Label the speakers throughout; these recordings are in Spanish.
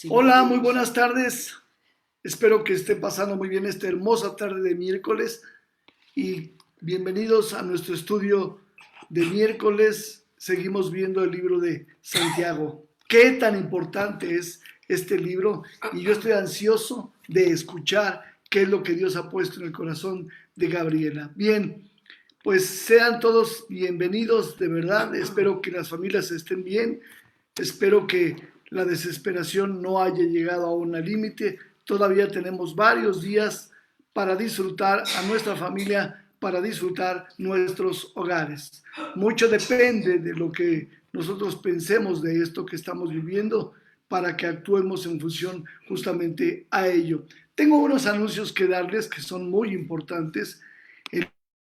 Speaker 1: Hola, muy buenas tardes. Espero que esté pasando muy bien esta hermosa tarde de miércoles y bienvenidos a nuestro estudio de miércoles. Seguimos viendo el libro de Santiago. ¿Qué tan importante es este libro? Y yo estoy ansioso de escuchar qué es lo que Dios ha puesto en el corazón de Gabriela. Bien, pues sean todos bienvenidos, de verdad. Espero que las familias estén bien. Espero que la desesperación no haya llegado a un límite. Todavía tenemos varios días para disfrutar a nuestra familia, para disfrutar nuestros hogares. Mucho depende de lo que nosotros pensemos de esto que estamos viviendo para que actuemos en función justamente a ello. Tengo unos anuncios que darles que son muy importantes. El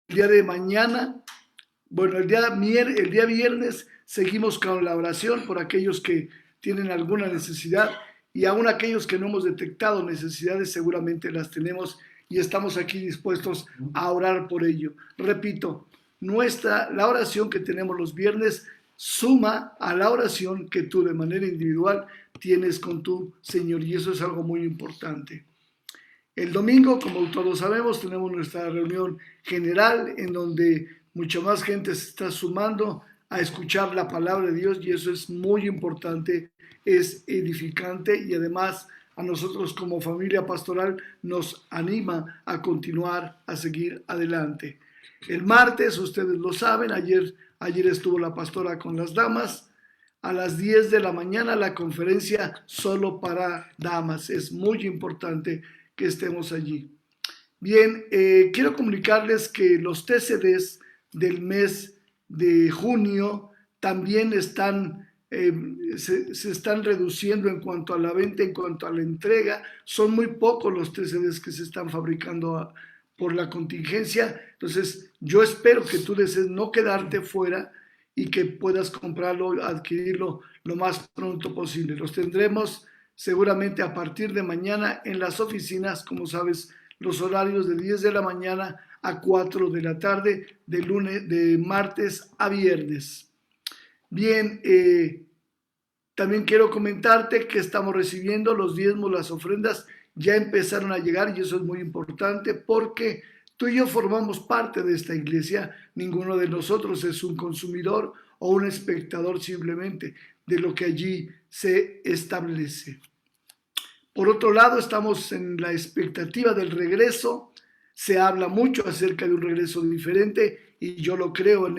Speaker 1: día de mañana, bueno, el día viernes seguimos con la oración por aquellos que tienen alguna necesidad y aún aquellos que no hemos detectado necesidades seguramente las tenemos y estamos aquí dispuestos a orar por ello. Repito, la oración que tenemos los viernes suma a la oración que tú de manera individual tienes con tu Señor y eso es algo muy importante. El domingo, como todos sabemos, tenemos nuestra reunión general en donde mucha más gente se está sumando a escuchar la palabra de Dios y eso es muy importante, es edificante y además a nosotros como familia pastoral nos anima a continuar, a seguir adelante. El martes, ustedes lo saben, ayer estuvo la pastora con las damas. A las 10 de la mañana la conferencia solo para damas. Es muy importante que estemos allí. Bien, quiero comunicarles que los TCDs del mes de junio también se están reduciendo en cuanto a la venta, en cuanto a la entrega. Son muy pocos los TCDs que se están fabricando por la contingencia. Entonces, yo espero que tú desees no quedarte fuera y que puedas comprarlo, adquirirlo lo más pronto posible. Los tendremos seguramente a partir de mañana en las oficinas, como sabes, los horarios de 10 de la mañana a 4 de la tarde, de martes a viernes. Bien, también quiero comentarte que estamos recibiendo los diezmos, las ofrendas, ya empezaron a llegar y eso es muy importante porque Tú y yo formamos parte de esta iglesia. Ninguno de nosotros es un consumidor o un espectador simplemente de lo que allí se establece. Por otro lado, estamos en la expectativa del regreso. Se habla mucho acerca de un regreso diferente y yo lo creo en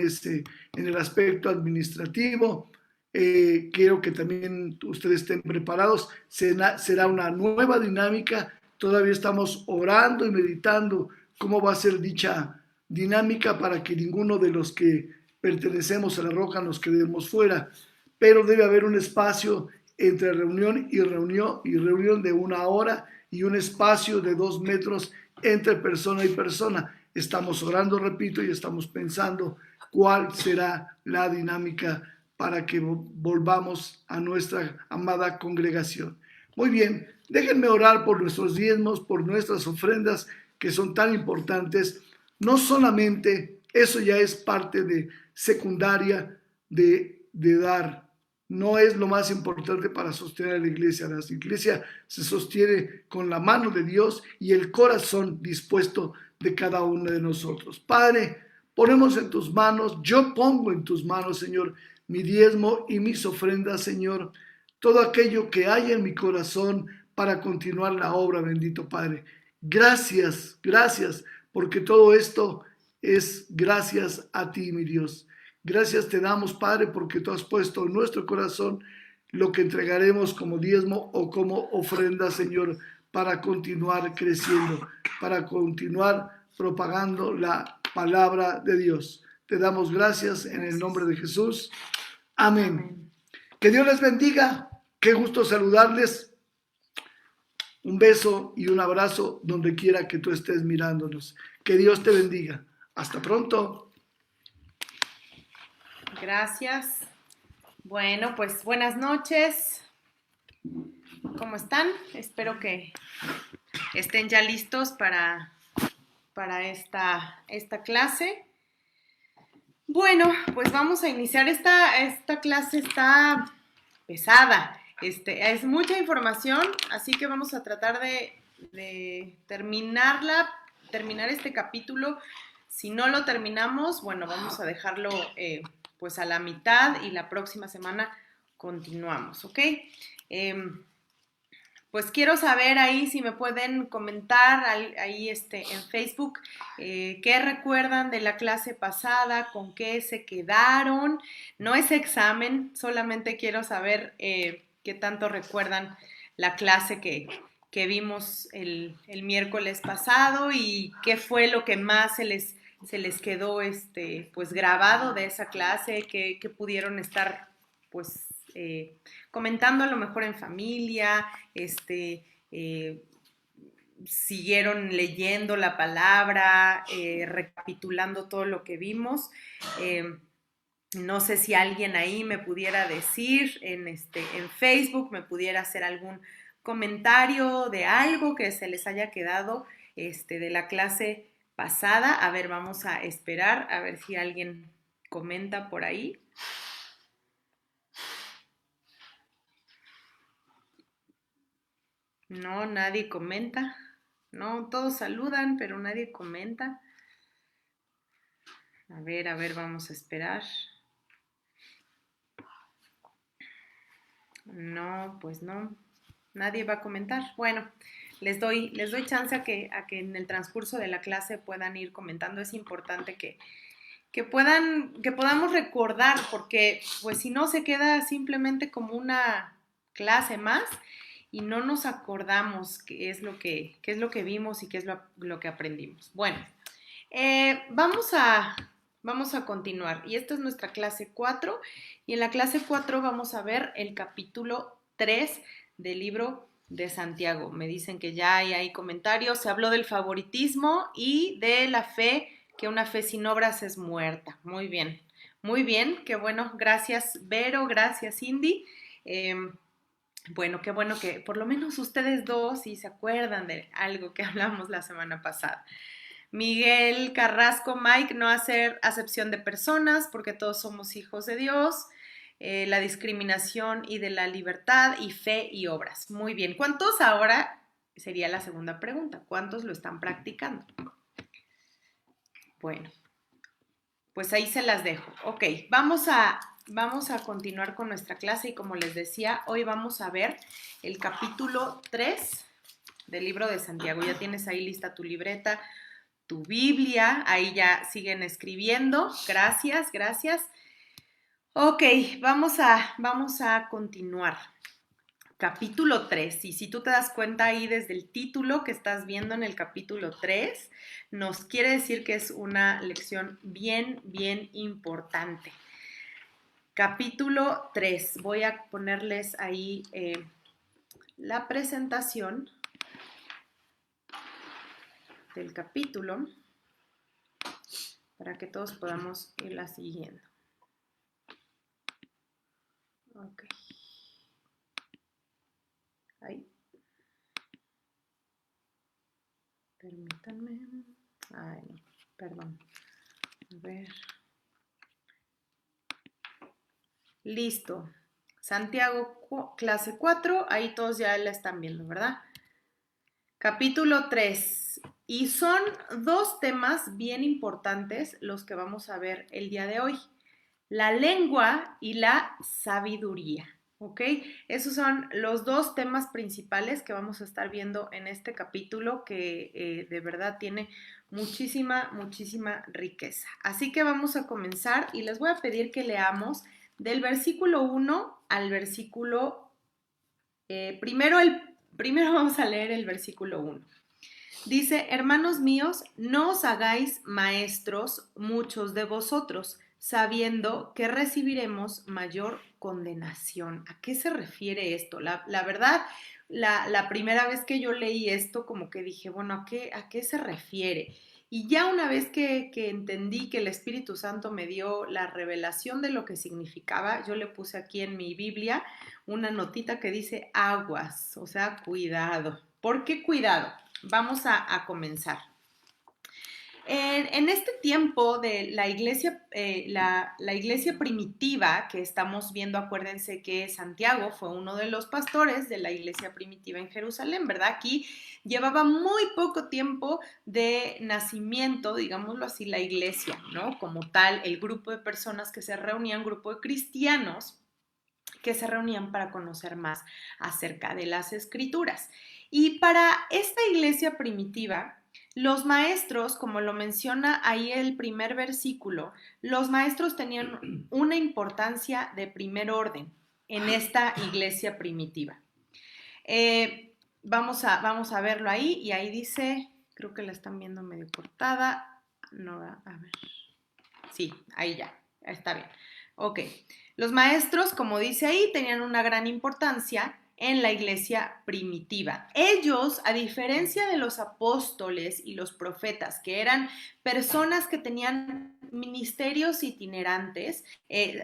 Speaker 1: el aspecto administrativo. Quiero que también ustedes estén preparados. Será una nueva dinámica. Todavía estamos orando y meditando cómo va a ser dicha dinámica para que ninguno de los que pertenecemos a la Roca nos quedemos fuera. Pero debe haber un espacio entre reunión y reunión de 1 hora y un espacio de 2 metros entre persona y persona. Estamos orando, repito, y estamos pensando cuál será la dinámica para que volvamos a nuestra amada congregación. Muy bien, déjenme orar por nuestros diezmos, por nuestras ofrendas que son tan importantes. No solamente, eso ya es parte de secundaria de dar. No es lo más importante para sostener a la iglesia. La iglesia se sostiene con la mano de Dios y el corazón dispuesto de cada uno de nosotros. Padre, ponemos en tus manos, yo pongo en tus manos, Señor, mi diezmo y mis ofrendas, Señor, todo aquello que hay en mi corazón para continuar la obra, bendito Padre. Gracias, gracias, porque todo esto es gracias a ti, mi Dios. Gracias te damos, Padre, porque tú has puesto en nuestro corazón lo que entregaremos como diezmo o como ofrenda, Señor, para continuar creciendo, para continuar propagando la palabra de Dios. Te damos gracias en el nombre de Jesús. Amén. Que Dios les bendiga. Qué gusto saludarles. Un beso y un abrazo donde quiera que tú estés mirándonos. Que Dios te bendiga. Hasta pronto.
Speaker 2: Gracias. Bueno, pues buenas noches. ¿Cómo están? Espero que estén ya listos para esta clase. Bueno, pues vamos a iniciar. Esta clase está pesada. Es mucha información, así que vamos a tratar de terminar este capítulo. Si no lo terminamos, bueno, vamos a dejarlo pues a la mitad y la próxima semana continuamos, ¿ok? Pues quiero saber ahí si me pueden comentar ahí en Facebook qué recuerdan de la clase pasada, con qué se quedaron. No es examen, solamente quiero saber qué tanto recuerdan la clase que vimos el miércoles pasado y qué fue lo que más se les quedó pues grabado de esa clase, que pudieron estar pues comentando a lo mejor en familia, siguieron leyendo la palabra, recapitulando todo lo que vimos. No sé si alguien ahí me pudiera decir en Facebook, me pudiera hacer algún comentario de algo que se les haya quedado de la clase pasada. A ver, vamos a esperar a ver si alguien comenta por ahí. No, nadie comenta. No, todos saludan, pero nadie comenta. A ver, vamos a esperar. No, pues no. Nadie va a comentar. Bueno, les doy chance a que en el transcurso de la clase puedan ir comentando. Es importante que podamos recordar, porque pues si no se queda simplemente como una clase más y no nos acordamos qué es lo que vimos y qué es lo que aprendimos. Bueno, vamos a continuar. Y esta es nuestra clase 4. Y en la clase 4 vamos a ver el capítulo 3 del libro de Santiago. Me dicen que ya hay comentarios. Se habló del favoritismo y de la fe, que una fe sin obras es muerta. Muy bien, qué bueno. Gracias, Vero, gracias, Cindy. Bueno, qué bueno que por lo menos ustedes dos sí se acuerdan de algo que hablamos la semana pasada. Miguel Carrasco, Mike, no hacer acepción de personas porque todos somos hijos de Dios. La discriminación y de la libertad y fe y obras. Muy bien. ¿Cuántos ahora? Sería la segunda pregunta. ¿Cuántos lo están practicando? Bueno, pues ahí se las dejo. Ok, vamos a continuar con nuestra clase y como les decía, hoy vamos a ver el capítulo 3 del libro de Santiago. Ya tienes ahí lista tu libreta, tu Biblia, ahí ya siguen escribiendo. Gracias, gracias. Ok, vamos a continuar. Capítulo 3, y si tú te das cuenta ahí desde el título que estás viendo en el capítulo 3, nos quiere decir que es una lección bien, bien importante. Capítulo 3, voy a ponerles ahí la presentación del capítulo para que todos podamos irla siguiendo. Ok. Ahí. Permítanme. Ay, no, perdón. A ver. Listo. Santiago, clase 4, ahí todos ya la están viendo, ¿verdad? Capítulo 3. Y son dos temas bien importantes los que vamos a ver el día de hoy. La lengua y la sabiduría. ¿Ok? Esos son los dos temas principales que vamos a estar viendo en este capítulo que de verdad tiene muchísima, muchísima riqueza. Así que vamos a comenzar y les voy a pedir que leamos del versículo 1 al versículo... primero vamos a leer el versículo 1. Dice, hermanos míos, no os hagáis maestros muchos de vosotros, sabiendo que recibiremos mayor condenación. ¿A qué se refiere esto? La verdad, la primera vez que yo leí esto, como que dije, bueno, ¿a qué se refiere? Y ya una vez que entendí que el Espíritu Santo me dio la revelación de lo que significaba, yo le puse aquí en mi Biblia una notita que dice aguas, o sea, cuidado. ¿Por qué cuidado? Vamos a comenzar. En este tiempo de la iglesia, la iglesia primitiva que estamos viendo, acuérdense que Santiago fue uno de los pastores de la iglesia primitiva en Jerusalén, ¿verdad? Aquí llevaba muy poco tiempo de nacimiento, digámoslo así, la iglesia, ¿no? Como tal, el grupo de personas que se reunían, grupo de cristianos que se reunían para conocer más acerca de las escrituras. Y para esta iglesia primitiva, los maestros, como lo menciona ahí el primer versículo, los maestros tenían una importancia de primer orden en esta iglesia primitiva. Vamos a verlo ahí y ahí dice, creo que la están viendo medio cortada. No, a ver. Sí, ahí ya, está bien. Ok. Los maestros, como dice ahí, tenían una gran importancia en la iglesia primitiva. Ellos, a diferencia de los apóstoles y los profetas, que eran personas que tenían ministerios itinerantes,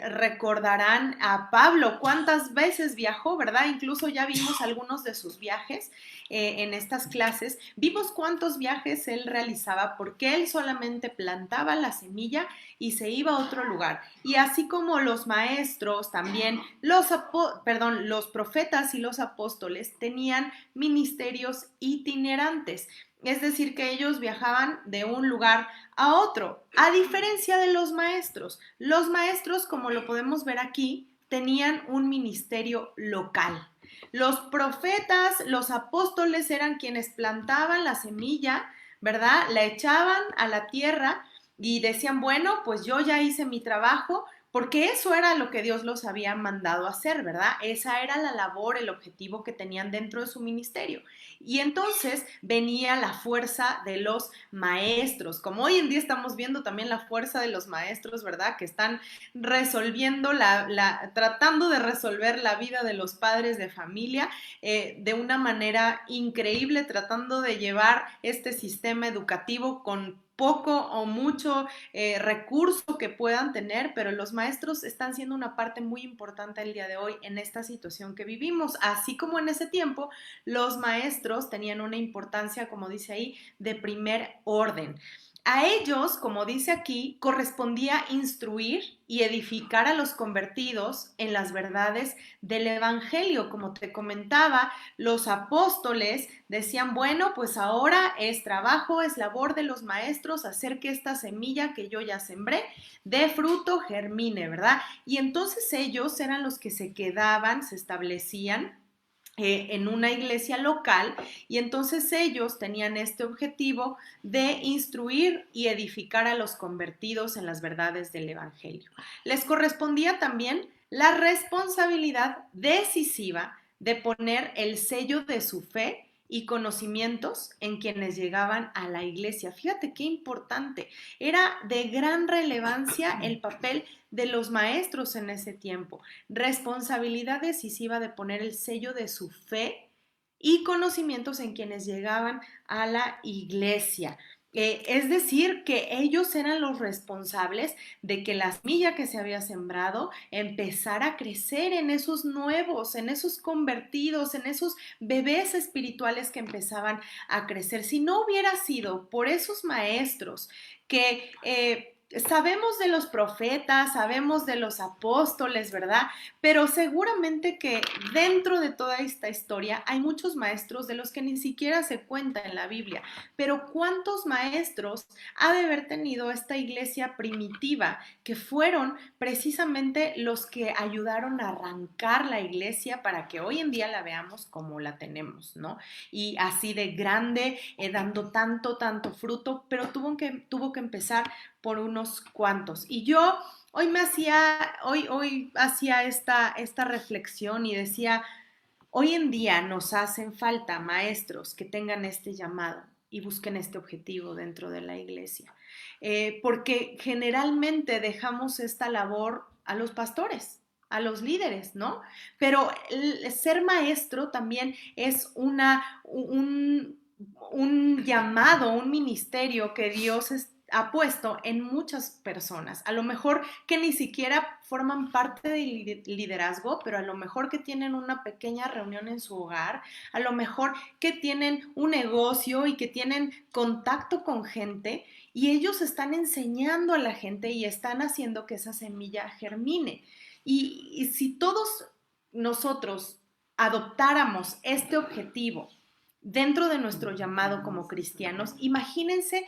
Speaker 2: recordarán a Pablo cuántas veces viajó, ¿verdad? Incluso ya vimos algunos de sus viajes en estas clases. Vimos cuántos viajes él realizaba porque él solamente plantaba la semilla y se iba a otro lugar. Y así como los maestros, también los profetas y los apóstoles tenían ministerios itinerantes. Es decir, que ellos viajaban de un lugar a otro, a diferencia de los maestros. Los maestros, como lo podemos ver aquí, tenían un ministerio local. Los profetas, los apóstoles eran quienes plantaban la semilla, ¿verdad? La echaban a la tierra y decían, bueno, pues yo ya hice mi trabajo, porque eso era lo que Dios los había mandado a hacer, ¿verdad? Esa era la labor, el objetivo que tenían dentro de su ministerio. Y entonces venía la fuerza de los maestros, como hoy en día estamos viendo también la fuerza de los maestros, ¿verdad? Que están resolviendo tratando de resolver la vida de los padres de familia de una manera increíble, tratando de llevar este sistema educativo con poco o mucho recurso que puedan tener, pero los maestros están siendo una parte muy importante el día de hoy en esta situación que vivimos, así como en ese tiempo los maestros tenían una importancia, como dice ahí, de primer orden. A ellos, como dice aquí, correspondía instruir y edificar a los convertidos en las verdades del Evangelio. Como te comentaba, los apóstoles decían, bueno, pues ahora es trabajo, es labor de los maestros hacer que esta semilla que yo ya sembré dé fruto, germine, ¿verdad? Y entonces ellos eran los que se quedaban, se establecían en una iglesia local, y entonces ellos tenían este objetivo de instruir y edificar a los convertidos en las verdades del Evangelio. Les correspondía también la responsabilidad decisiva de poner el sello de su fe y conocimientos en quienes llegaban a la iglesia. Fíjate qué importante. Era de gran relevancia el papel de los maestros en ese tiempo. Responsabilidad decisiva de poner el sello de su fe y conocimientos en quienes llegaban a la iglesia. Es decir, que ellos eran los responsables de que la semilla que se había sembrado empezara a crecer en esos nuevos, en esos convertidos, en esos bebés espirituales que empezaban a crecer. Si no hubiera sido por esos maestros que sabemos de los profetas, sabemos de los apóstoles, ¿verdad? Pero seguramente que dentro de toda esta historia hay muchos maestros de los que ni siquiera se cuenta en la Biblia. Pero ¿cuántos maestros ha de haber tenido esta iglesia primitiva que fueron precisamente los que ayudaron a arrancar la iglesia para que hoy en día la veamos como la tenemos, ¿no? Y así de grande, dando tanto fruto, pero tuvo que empezar por unos cuantos. Y yo hoy hacía esta reflexión y decía, hoy en día nos hacen falta maestros que tengan este llamado y busquen este objetivo dentro de la iglesia. Porque generalmente dejamos esta labor a los pastores, a los líderes, ¿no? Pero el ser maestro también es un llamado, un ministerio que Dios ha puesto en muchas personas, a lo mejor que ni siquiera forman parte del liderazgo, pero a lo mejor que tienen una pequeña reunión en su hogar, a lo mejor que tienen un negocio y que tienen contacto con gente, y ellos están enseñando a la gente y están haciendo que esa semilla germine. Y si todos nosotros adoptáramos este objetivo dentro de nuestro llamado como cristianos, imagínense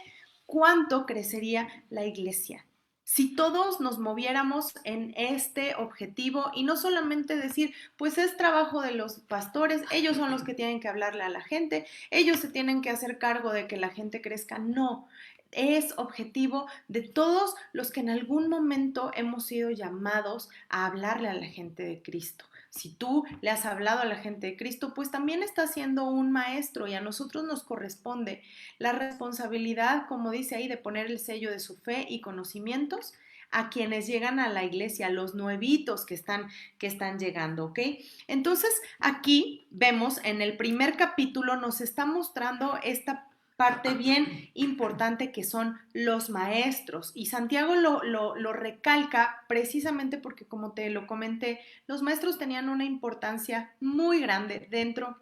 Speaker 2: cuánto crecería la iglesia si todos nos moviéramos en este objetivo y no solamente decir, pues es trabajo de los pastores, ellos son los que tienen que hablarle a la gente, ellos se tienen que hacer cargo de que la gente crezca. No, es objetivo de todos los que en algún momento hemos sido llamados a hablarle a la gente de Cristo. Si tú le has hablado a la gente de Cristo, pues también estás siendo un maestro, y a nosotros nos corresponde la responsabilidad, como dice ahí, de poner el sello de su fe y conocimientos a quienes llegan a la iglesia, a los nuevitos que están llegando, ¿ok? Entonces, aquí vemos en el primer capítulo nos está mostrando esta parte bien importante que son los maestros, y Santiago lo recalca precisamente porque, como te lo comenté, los maestros tenían una importancia muy grande dentro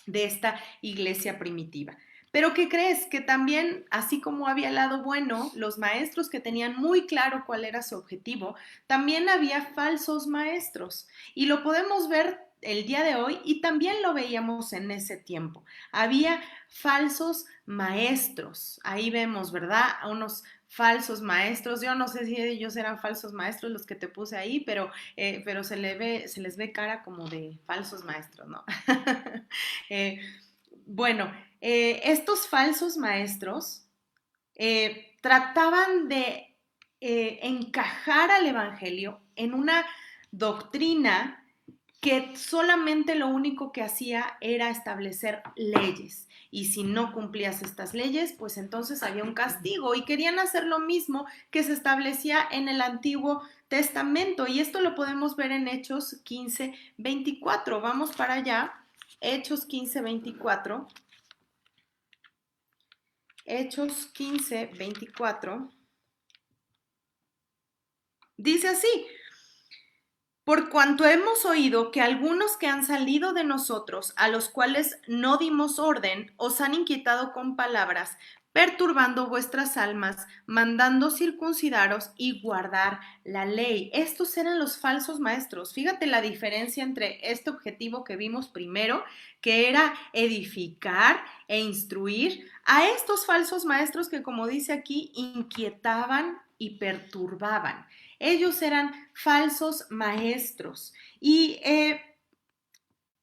Speaker 2: de esta iglesia primitiva. Pero ¿qué crees? Que también, así como había el lado bueno, los maestros que tenían muy claro cuál era su objetivo, también había falsos maestros, y lo podemos ver el día de hoy y también lo veíamos en ese tiempo. Había falsos maestros, ahí vemos, ¿verdad? A unos falsos maestros. Yo no sé si ellos eran falsos maestros los que te puse ahí, pero se les ve cara como de falsos maestros, ¿no? Bueno, estos falsos maestros trataban de encajar al evangelio en una doctrina que solamente lo único que hacía era establecer leyes, y si no cumplías estas leyes, pues entonces había un castigo, y querían hacer lo mismo que se establecía en el Antiguo Testamento, y esto lo podemos ver en Hechos 15:24. Vamos para allá, Hechos 15:24. Hechos 15:24. Dice así: por cuanto hemos oído que algunos que han salido de nosotros, a los cuales no dimos orden, os han inquietado con palabras, perturbando vuestras almas, mandando circuncidaros y guardar la ley. Estos eran los falsos maestros. Fíjate la diferencia entre este objetivo que vimos primero, que era edificar e instruir, a estos falsos maestros que, como dice aquí, inquietaban y perturbaban. Ellos eran falsos maestros. Y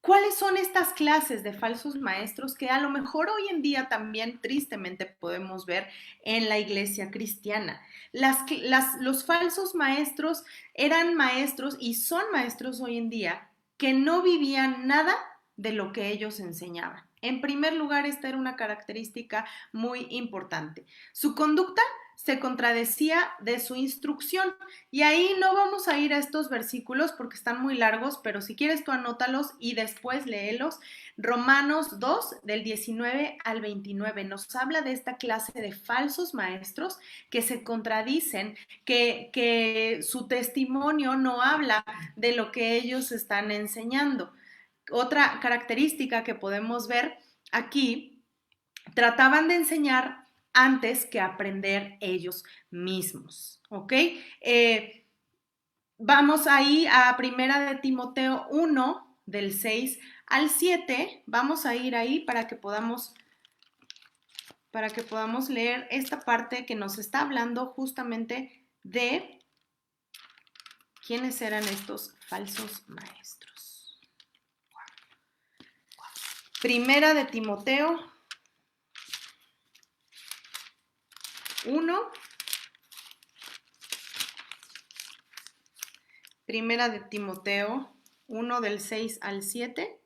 Speaker 2: ¿cuáles son estas clases de falsos maestros que a lo mejor hoy en día también tristemente podemos ver en la iglesia cristiana? Los falsos maestros eran maestros y son maestros hoy en día que no vivían nada de lo que ellos enseñaban. En primer lugar, esta era una característica muy importante. Su conducta se contradecía de su instrucción. Y ahí no vamos a ir a estos versículos porque están muy largos, pero si quieres tú anótalos y después léelos. Romanos 2, del 19 al 29, nos habla de esta clase de falsos maestros que se contradicen, que su testimonio no habla de lo que ellos están enseñando. Otra característica que podemos ver aquí, trataban de enseñar antes que aprender ellos mismos, ¿ok? Vamos ahí a Primera de Timoteo 1, del 6 al 7, vamos a ir ahí para que podamos leer esta parte que nos está hablando justamente de quiénes eran estos falsos maestros. Primera de Timoteo 1, Primera de Timoteo 1 del 6 al 7,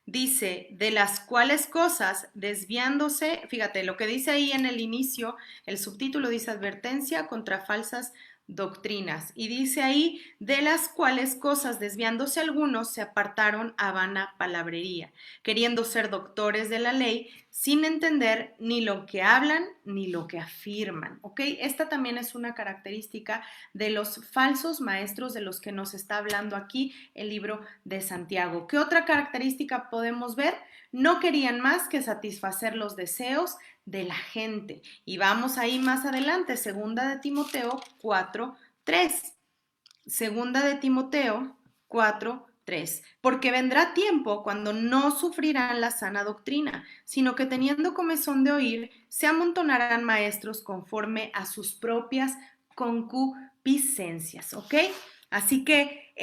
Speaker 2: dice, de las cuales cosas desviándose, fíjate, lo que dice ahí en el inicio, el subtítulo dice advertencia contra falsas doctrinas, y dice ahí, de las cuales cosas desviándose algunos se apartaron a vana palabrería, queriendo ser doctores de la ley, sin entender ni lo que hablan ni lo que afirman, ¿ok? Esta también es una característica de los falsos maestros de los que nos está hablando aquí el libro de Santiago. ¿Qué otra característica podemos ver? No querían más que satisfacer los deseos de la gente. Y vamos ahí más adelante, segunda de Timoteo 4:3. Segunda de Timoteo 4:3. Porque vendrá tiempo cuando no sufrirán la sana doctrina, sino que teniendo comezón de oír, se amontonarán maestros conforme a sus propias concupiscencias, ¿ok? Así que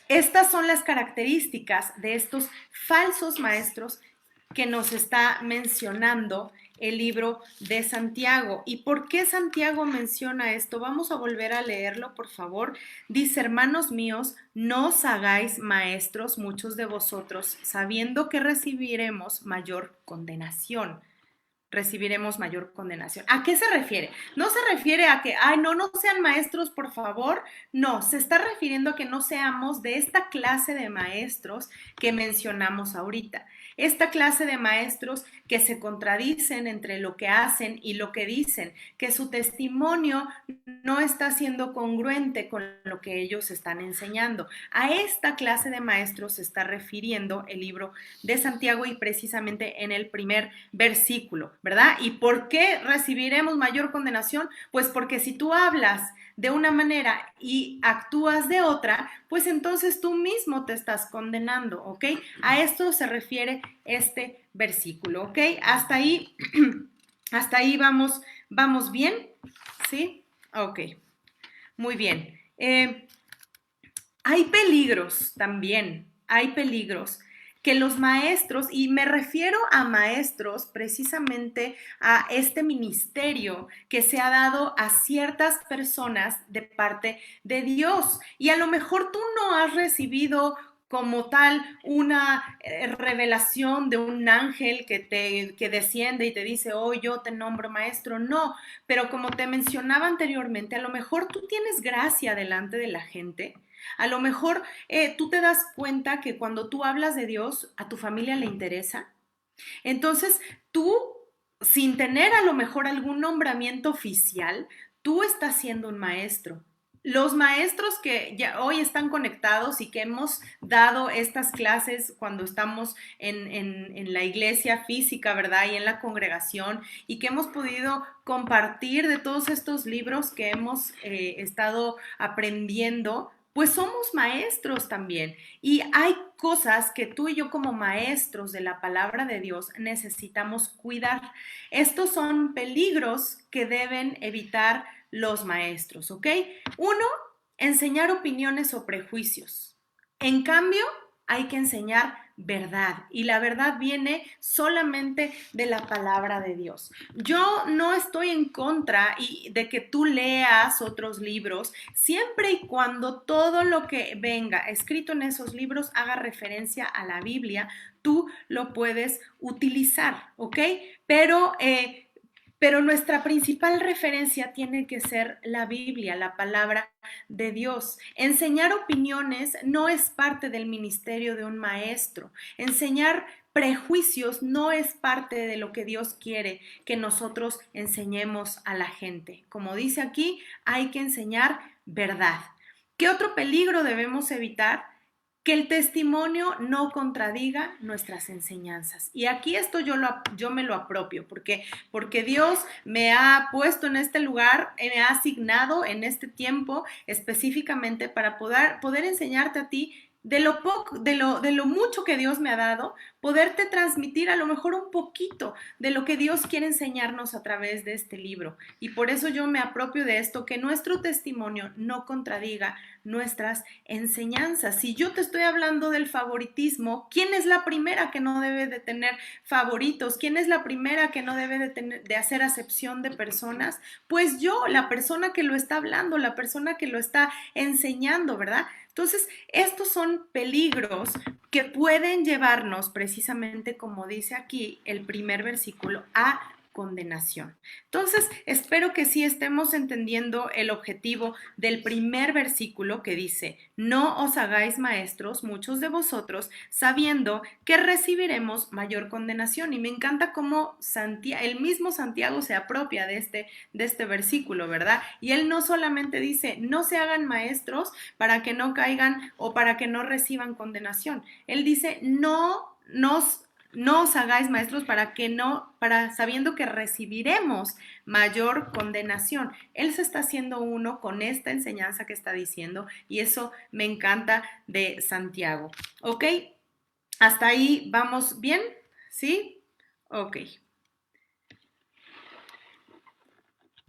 Speaker 2: estas son las características de estos falsos maestros que nos está mencionando el libro de Santiago. ¿Y por qué Santiago menciona esto? Vamos a volver a leerlo, por favor. Dice, hermanos míos, no os hagáis maestros muchos de vosotros, sabiendo que recibiremos mayor condenación. Recibiremos mayor condenación. ¿A qué se refiere? No se refiere a que, ay, no sean maestros, por favor. No, se está refiriendo a que no seamos de esta clase de maestros que mencionamos ahorita. Esta clase de maestros que se contradicen entre lo que hacen y lo que dicen, que su testimonio no está siendo congruente con lo que ellos están enseñando. A esta clase de maestros se está refiriendo el libro de Santiago y precisamente en el primer versículo, ¿verdad? ¿Y por qué recibiremos mayor condenación? Pues porque si tú hablas de una manera y actúas de otra, pues entonces tú mismo te estás condenando, ¿ok? A esto se refiere este versículo, ¿ok? Hasta ahí vamos bien, ¿sí? Ok, muy bien. Hay peligros también, hay peligros que los maestros, y me refiero a maestros precisamente a este ministerio que se ha dado a ciertas personas de parte de Dios. Y a lo mejor tú no has recibido como tal una revelación de un ángel que desciende y te dice, oh, yo te nombro maestro. No, pero como te mencionaba anteriormente, a lo mejor tú tienes gracia delante de la gente. A lo mejor tú te das cuenta que cuando tú hablas de Dios, a tu familia le interesa. Entonces, tú, sin tener a lo mejor algún nombramiento oficial, tú estás siendo un maestro. los maestros que ya hoy están conectados y que hemos dado estas clases cuando estamos en la iglesia física, ¿verdad? Y en la congregación, y que hemos podido compartir de todos estos libros que hemos estado aprendiendo, pues somos maestros también. Y hay cosas que tú y yo como maestros de la palabra de Dios necesitamos cuidar. Estos son peligros que deben evitar los maestros, ¿ok? Uno, enseñar opiniones o prejuicios. En cambio, hay que enseñar verdad, y la verdad viene solamente de la palabra de Dios. Yo no estoy en contra de que tú leas otros libros, siempre y cuando todo lo que venga escrito en esos libros haga referencia a la Biblia, tú lo puedes utilizar, ¿ok? Pero nuestra principal referencia tiene que ser la Biblia, la palabra de Dios. Enseñar opiniones no es parte del ministerio de un maestro. Enseñar prejuicios no es parte de lo que Dios quiere que nosotros enseñemos a la gente. Como dice aquí, hay que enseñar verdad. ¿Qué otro peligro debemos evitar? Que el testimonio no contradiga nuestras enseñanzas. Y aquí esto yo me lo apropio, porque Dios me ha puesto en este lugar, me ha asignado en este tiempo específicamente para poder enseñarte a ti de lo mucho que Dios me ha dado, poderte transmitir a lo mejor un poquito de lo que Dios quiere enseñarnos a través de este libro. Y por eso yo me apropio de esto, que nuestro testimonio no contradiga nuestras enseñanzas. Si yo te estoy hablando del favoritismo, ¿quién es la primera que no debe de tener favoritos? ¿Quién es la primera que no debe de hacer acepción de personas? Pues yo, la persona que lo está hablando, la persona que lo está enseñando, ¿verdad? Entonces, estos son peligros que pueden llevarnos precisamente, como dice aquí el primer versículo, a condenación. Entonces, espero que sí estemos entendiendo el objetivo del primer versículo que dice, no os hagáis maestros, muchos de vosotros, sabiendo que recibiremos mayor condenación. Y me encanta cómo el mismo Santiago se apropia de este versículo, ¿verdad? Y él no solamente dice, no se hagan maestros para que no caigan o para que no reciban condenación. Él dice, no os hagáis maestros sabiendo que recibiremos mayor condenación. Él se está haciendo uno con esta enseñanza que está diciendo, y eso me encanta de Santiago. ¿Ok? ¿Hasta ahí vamos bien? ¿Sí? Ok.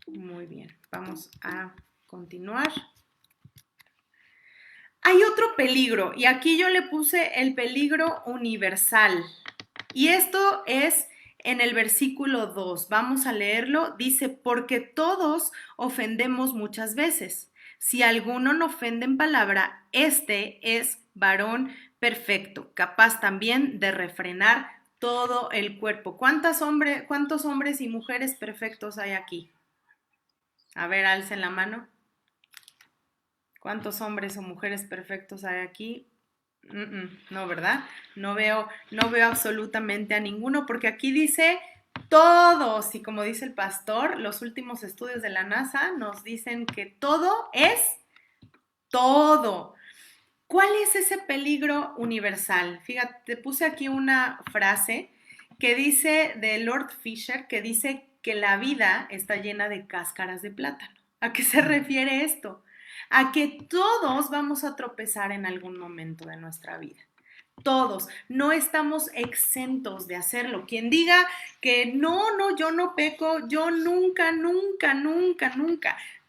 Speaker 2: Muy bien. Vamos a continuar. Hay otro peligro, y aquí yo le puse el peligro universal. Y esto es en el versículo 2. Vamos a leerlo. Dice, porque todos ofendemos muchas veces. Si alguno no ofende en palabra, este es varón perfecto, capaz también de refrenar todo el cuerpo. ¿Cuántos hombres y mujeres perfectos hay aquí? A ver, alcen la mano. ¿Cuántos hombres o mujeres perfectos hay aquí? No, ¿verdad? No veo absolutamente a ninguno, porque aquí dice todos, y como dice el pastor, los últimos estudios de la NASA nos dicen que todo es todo. ¿Cuál es ese peligro universal? Fíjate, te puse aquí una frase que dice de Lord Fisher, que dice que la vida está llena de cáscaras de plátano. ¿A qué se refiere esto? A que todos vamos a tropezar en algún momento de nuestra vida. Todos, no estamos exentos de hacerlo. Quien diga que no, yo no peco, yo nunca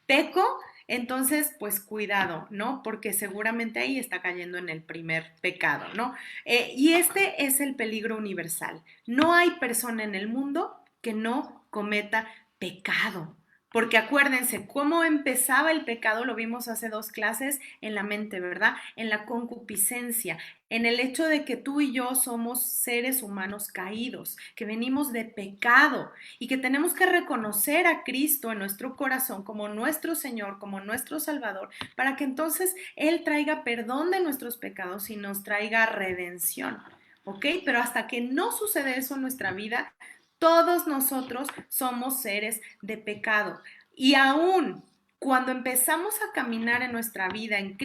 Speaker 2: peco, entonces pues cuidado, ¿no? Porque seguramente ahí está cayendo en el primer pecado, ¿no? Y este es el peligro universal. No hay persona en el mundo que no cometa pecado. Porque acuérdense, cómo empezaba el pecado, lo vimos hace 2 clases, en la mente, ¿verdad? En la concupiscencia, en el hecho de que tú y yo somos seres humanos caídos, que venimos de pecado y que tenemos que reconocer a Cristo en nuestro corazón como nuestro Señor, como nuestro Salvador, para que entonces Él traiga perdón de nuestros pecados y nos traiga redención, ¿ok? Pero hasta que no sucede eso en nuestra vida, todos nosotros somos seres de pecado. Y aún Cuando empezamos a caminar en nuestra vida en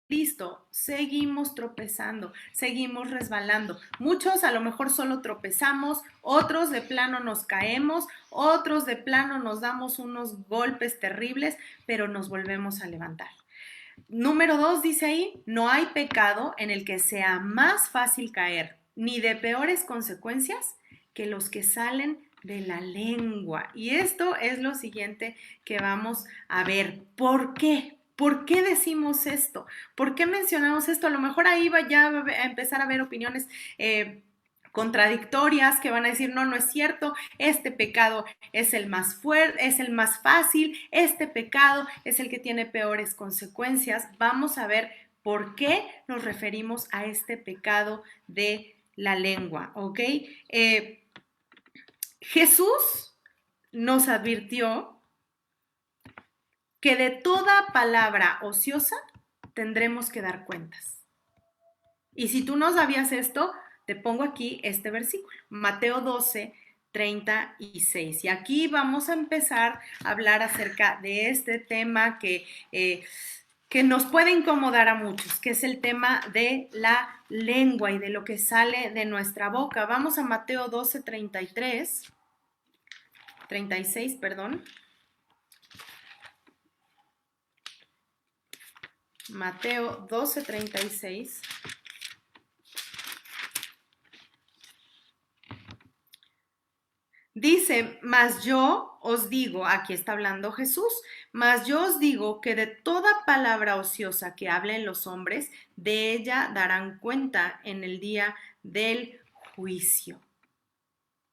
Speaker 2: Cristo, seguimos tropezando, seguimos resbalando. Muchos a lo mejor solo tropezamos, otros de plano nos caemos, otros de plano nos damos unos golpes terribles, pero nos volvemos a levantar. Número 2 dice ahí, no hay pecado en el que sea más fácil caer, ni de peores consecuencias que los que salen de la lengua. Y esto es lo siguiente que vamos a ver. ¿Por qué? ¿Por qué decimos esto? ¿Por qué mencionamos esto? A lo mejor ahí va ya a empezar a haber opiniones contradictorias que van a decir, no, no es cierto, este pecado es el más fuerte, es el más fácil, este pecado es el que tiene peores consecuencias. Vamos a ver por qué nos referimos a este pecado de la lengua, ¿ok? Jesús nos advirtió que de toda palabra ociosa tendremos que dar cuentas. Y si tú no sabías esto, te pongo aquí este versículo, Mateo 12, 36. Y aquí vamos a empezar a hablar acerca de este tema que nos puede incomodar a muchos, que es el tema de la lengua y de lo que sale de nuestra boca. Vamos a Mateo 12, 36, perdón. Mateo 12, 36. Dice, mas yo os digo, aquí está hablando Jesús, mas yo os digo que de toda palabra ociosa que hablen los hombres, de ella darán cuenta en el día del juicio.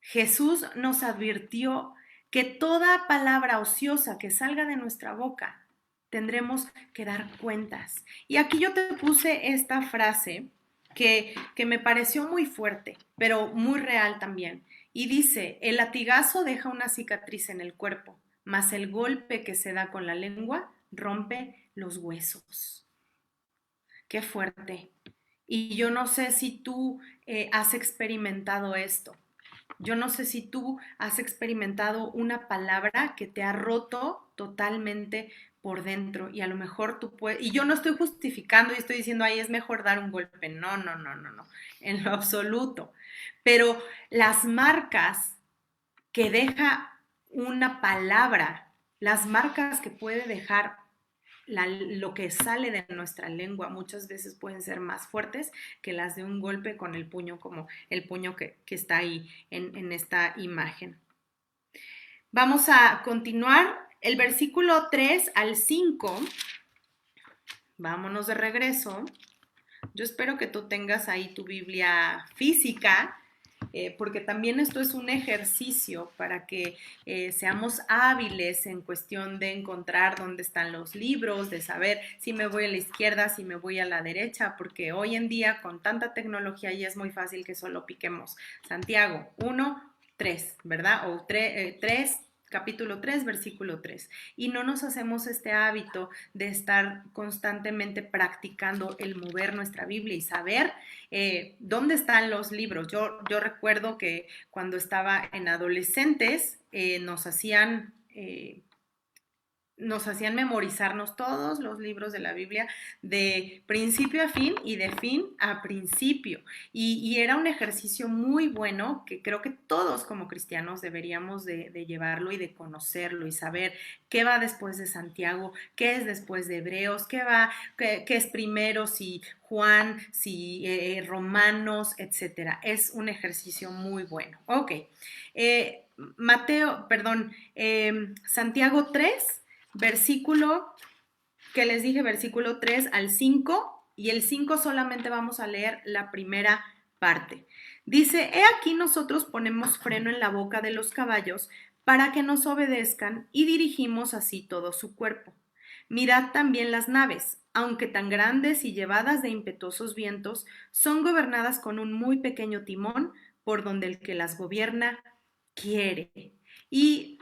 Speaker 2: Jesús nos advirtió que toda palabra ociosa que salga de nuestra boca, tendremos que dar cuentas. Y aquí yo te puse esta frase que me pareció muy fuerte, pero muy real también. Y dice, el latigazo deja una cicatriz en el cuerpo, mas el golpe que se da con la lengua rompe los huesos. Qué fuerte. Y yo no sé si tú has experimentado esto. Yo no sé si tú has experimentado una palabra que te ha roto totalmente por dentro y a lo mejor tú puedes, y yo no estoy justificando y estoy diciendo, ahí es mejor dar un golpe, no, no, no, no, no, en lo absoluto, pero las marcas que deja una palabra, las marcas que puede dejar lo que sale de nuestra lengua muchas veces pueden ser más fuertes que las de un golpe con el puño, como el puño que está ahí en esta imagen. Vamos a continuar. El versículo 3 al 5, vámonos de regreso. Yo espero que tú tengas ahí tu Biblia física, porque también esto es un ejercicio para que seamos hábiles en cuestión de encontrar dónde están los libros, de saber si me voy a la izquierda, si me voy a la derecha, porque hoy en día con tanta tecnología ya es muy fácil que solo piquemos Santiago 1, 3, ¿verdad? O 3, capítulo 3, versículo 3. Y no nos hacemos este hábito de estar constantemente practicando el mover nuestra Biblia y saber dónde están los libros. Yo recuerdo que cuando estaba en adolescentes nos hacían memorizarnos todos los libros de la Biblia de principio a fin y de fin a principio. Y era un ejercicio muy bueno que creo que todos como cristianos deberíamos de llevarlo y de conocerlo y saber qué va después de Santiago, qué es después de Hebreos, qué es primero, si Juan, si Romanos, etcétera. Es un ejercicio muy bueno. Ok. Santiago 3, versículo, que les dije, versículo 3 al 5, y el 5 solamente vamos a leer la primera parte. Dice, he aquí nosotros ponemos freno en la boca de los caballos para que nos obedezcan y dirigimos así todo su cuerpo. Mirad también las naves, aunque tan grandes y llevadas de impetuosos vientos, son gobernadas con un muy pequeño timón por donde el que las gobierna quiere. Y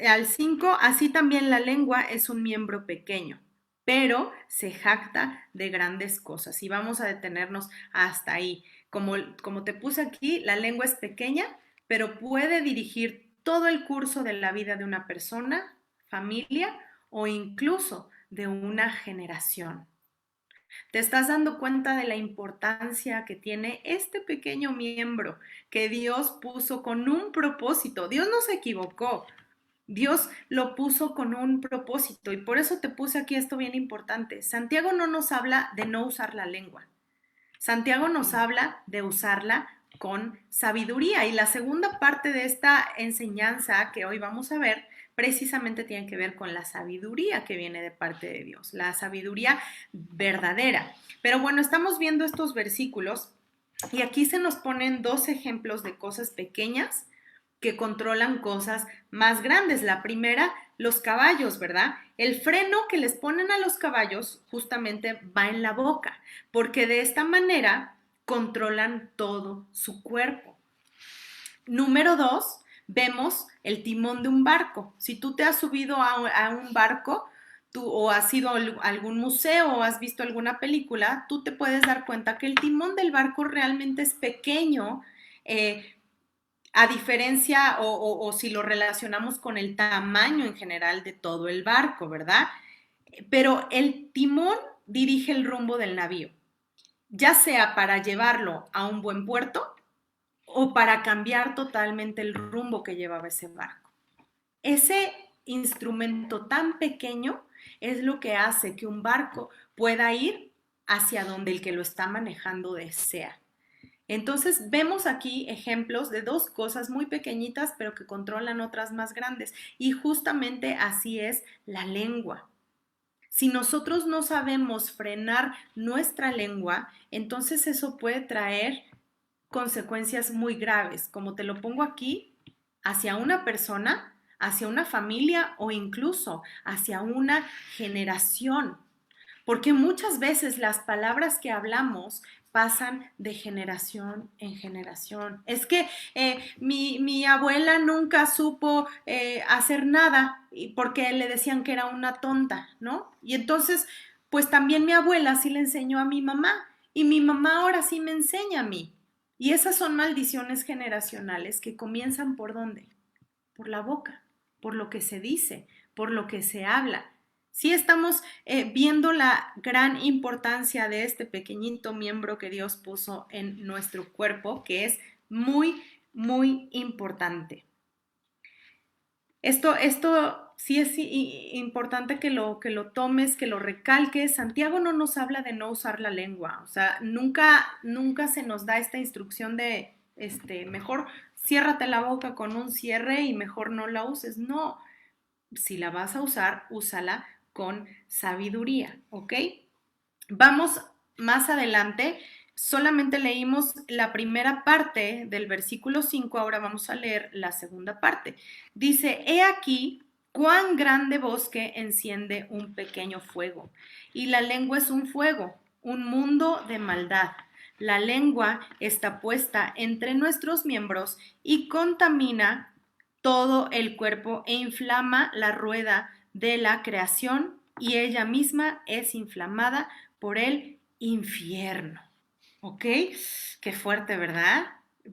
Speaker 2: al 5, así también la lengua es un miembro pequeño, pero se jacta de grandes cosas. Y vamos a detenernos hasta ahí. Como te puse aquí, la lengua es pequeña, pero puede dirigir todo el curso de la vida de una persona, familia o incluso de una generación. ¿Te estás dando cuenta de la importancia que tiene este pequeño miembro que Dios puso con un propósito? Dios no se equivocó. Dios lo puso con un propósito y por eso te puse aquí esto bien importante. Santiago no nos habla de no usar la lengua. Santiago nos habla de usarla con sabiduría y la segunda parte de esta enseñanza que hoy vamos a ver precisamente tiene que ver con la sabiduría que viene de parte de Dios, la sabiduría verdadera. Pero bueno, estamos viendo estos versículos y aquí se nos ponen dos ejemplos de cosas pequeñas que controlan cosas más grandes. La primera, los caballos, ¿verdad? El freno que les ponen a los caballos justamente va en la boca, porque de esta manera controlan todo su cuerpo. Número dos, vemos el timón de un barco. Si tú te has subido a un barco, o has ido a algún museo o has visto alguna película, tú te puedes dar cuenta que el timón del barco realmente es pequeño, a diferencia o si lo relacionamos con el tamaño en general de todo el barco, ¿verdad? Pero el timón dirige el rumbo del navío, ya sea para llevarlo a un buen puerto o para cambiar totalmente el rumbo que llevaba ese barco. Ese instrumento tan pequeño es lo que hace que un barco pueda ir hacia donde el que lo está manejando desea. Entonces vemos aquí ejemplos de dos cosas muy pequeñitas pero que controlan otras más grandes y justamente así es la lengua. Si nosotros no sabemos frenar nuestra lengua, entonces eso puede traer consecuencias muy graves, como te lo pongo aquí, hacia una persona, hacia una familia o incluso hacia una generación. Porque muchas veces las palabras que hablamos pasan de generación en generación. Es que mi abuela nunca supo hacer nada porque le decían que era una tonta, ¿no? Y entonces, pues también mi abuela sí le enseñó a mi mamá y mi mamá ahora sí me enseña a mí. Y esas son maldiciones generacionales que comienzan ¿por dónde? Por la boca, por lo que se dice, por lo que se habla. Sí estamos viendo la gran importancia de este pequeñito miembro que Dios puso en nuestro cuerpo, que es muy, muy importante. Esto sí es importante que lo tomes, que lo recalques. Santiago no nos habla de no usar la lengua, o sea, nunca se nos da esta instrucción de, mejor ciérrate la boca con un cierre y mejor no la uses. No, si la vas a usar, úsala con sabiduría, ¿ok? Vamos más adelante, solamente leímos la primera parte del versículo 5, ahora vamos a leer la segunda parte. Dice, he aquí cuán grande bosque enciende un pequeño fuego, y la lengua es un fuego, un mundo de maldad. La lengua está puesta entre nuestros miembros y contamina todo el cuerpo e inflama la rueda de la creación y ella misma es inflamada por el infierno. ¿Ok? Qué fuerte, ¿verdad?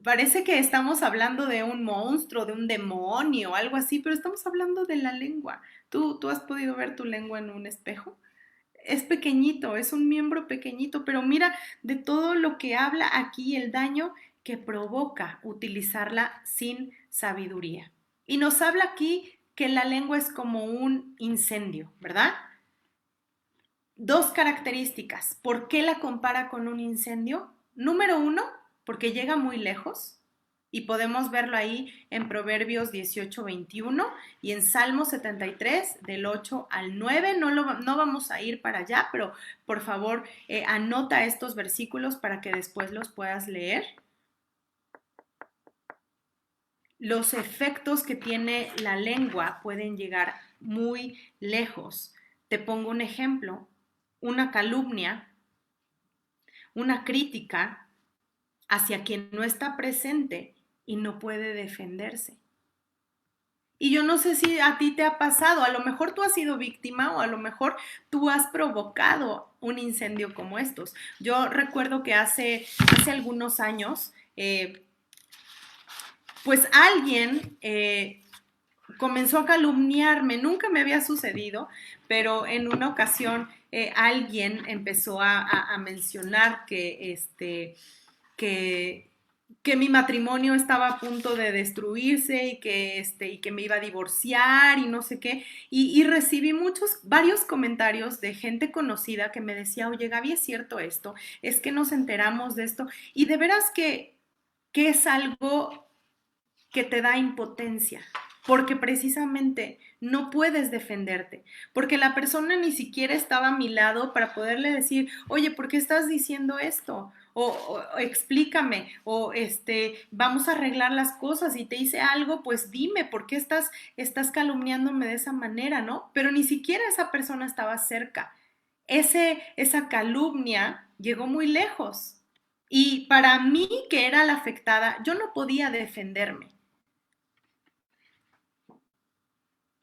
Speaker 2: Parece que estamos hablando de un monstruo, de un demonio, algo así, pero estamos hablando de la lengua. ¿Tú has podido ver tu lengua en un espejo? Es pequeñito, es un miembro pequeñito, pero mira de todo lo que habla aquí, el daño que provoca utilizarla sin sabiduría. Y nos habla aquí que la lengua es como un incendio, ¿verdad? Dos características. ¿Por qué la compara con un incendio? Número uno, porque llega muy lejos. Y podemos verlo ahí en Proverbios 18:21 y en Salmo 73, del 8 al 9. No vamos a ir para allá, pero por favor anota estos versículos para que después los puedas leer. Los efectos que tiene la lengua pueden llegar muy lejos. Te pongo un ejemplo. Una calumnia, una crítica hacia quien no está presente y no puede defenderse. Y yo no sé si a ti te ha pasado, a lo mejor tú has sido víctima o a lo mejor tú has provocado un incendio como estos. Yo recuerdo que hace algunos años, pues alguien comenzó a calumniarme. Nunca me había sucedido, pero en una ocasión alguien empezó a mencionar que, que mi matrimonio estaba a punto de destruirse y que me iba a divorciar y no sé qué. Y recibí varios comentarios de gente conocida que me decía, oye Gaby, ¿es cierto esto? Es que nos enteramos de esto. Y de veras que es algo que te da impotencia, porque precisamente no puedes defenderte, porque la persona ni siquiera estaba a mi lado para poderle decir, oye, ¿por qué estás diciendo esto? O explícame, vamos a arreglar las cosas, si te hice algo, pues dime, ¿por qué estás calumniándome de esa manera, no? Pero ni siquiera esa persona estaba cerca. Esa calumnia llegó muy lejos. Y para mí, que era la afectada, yo no podía defenderme.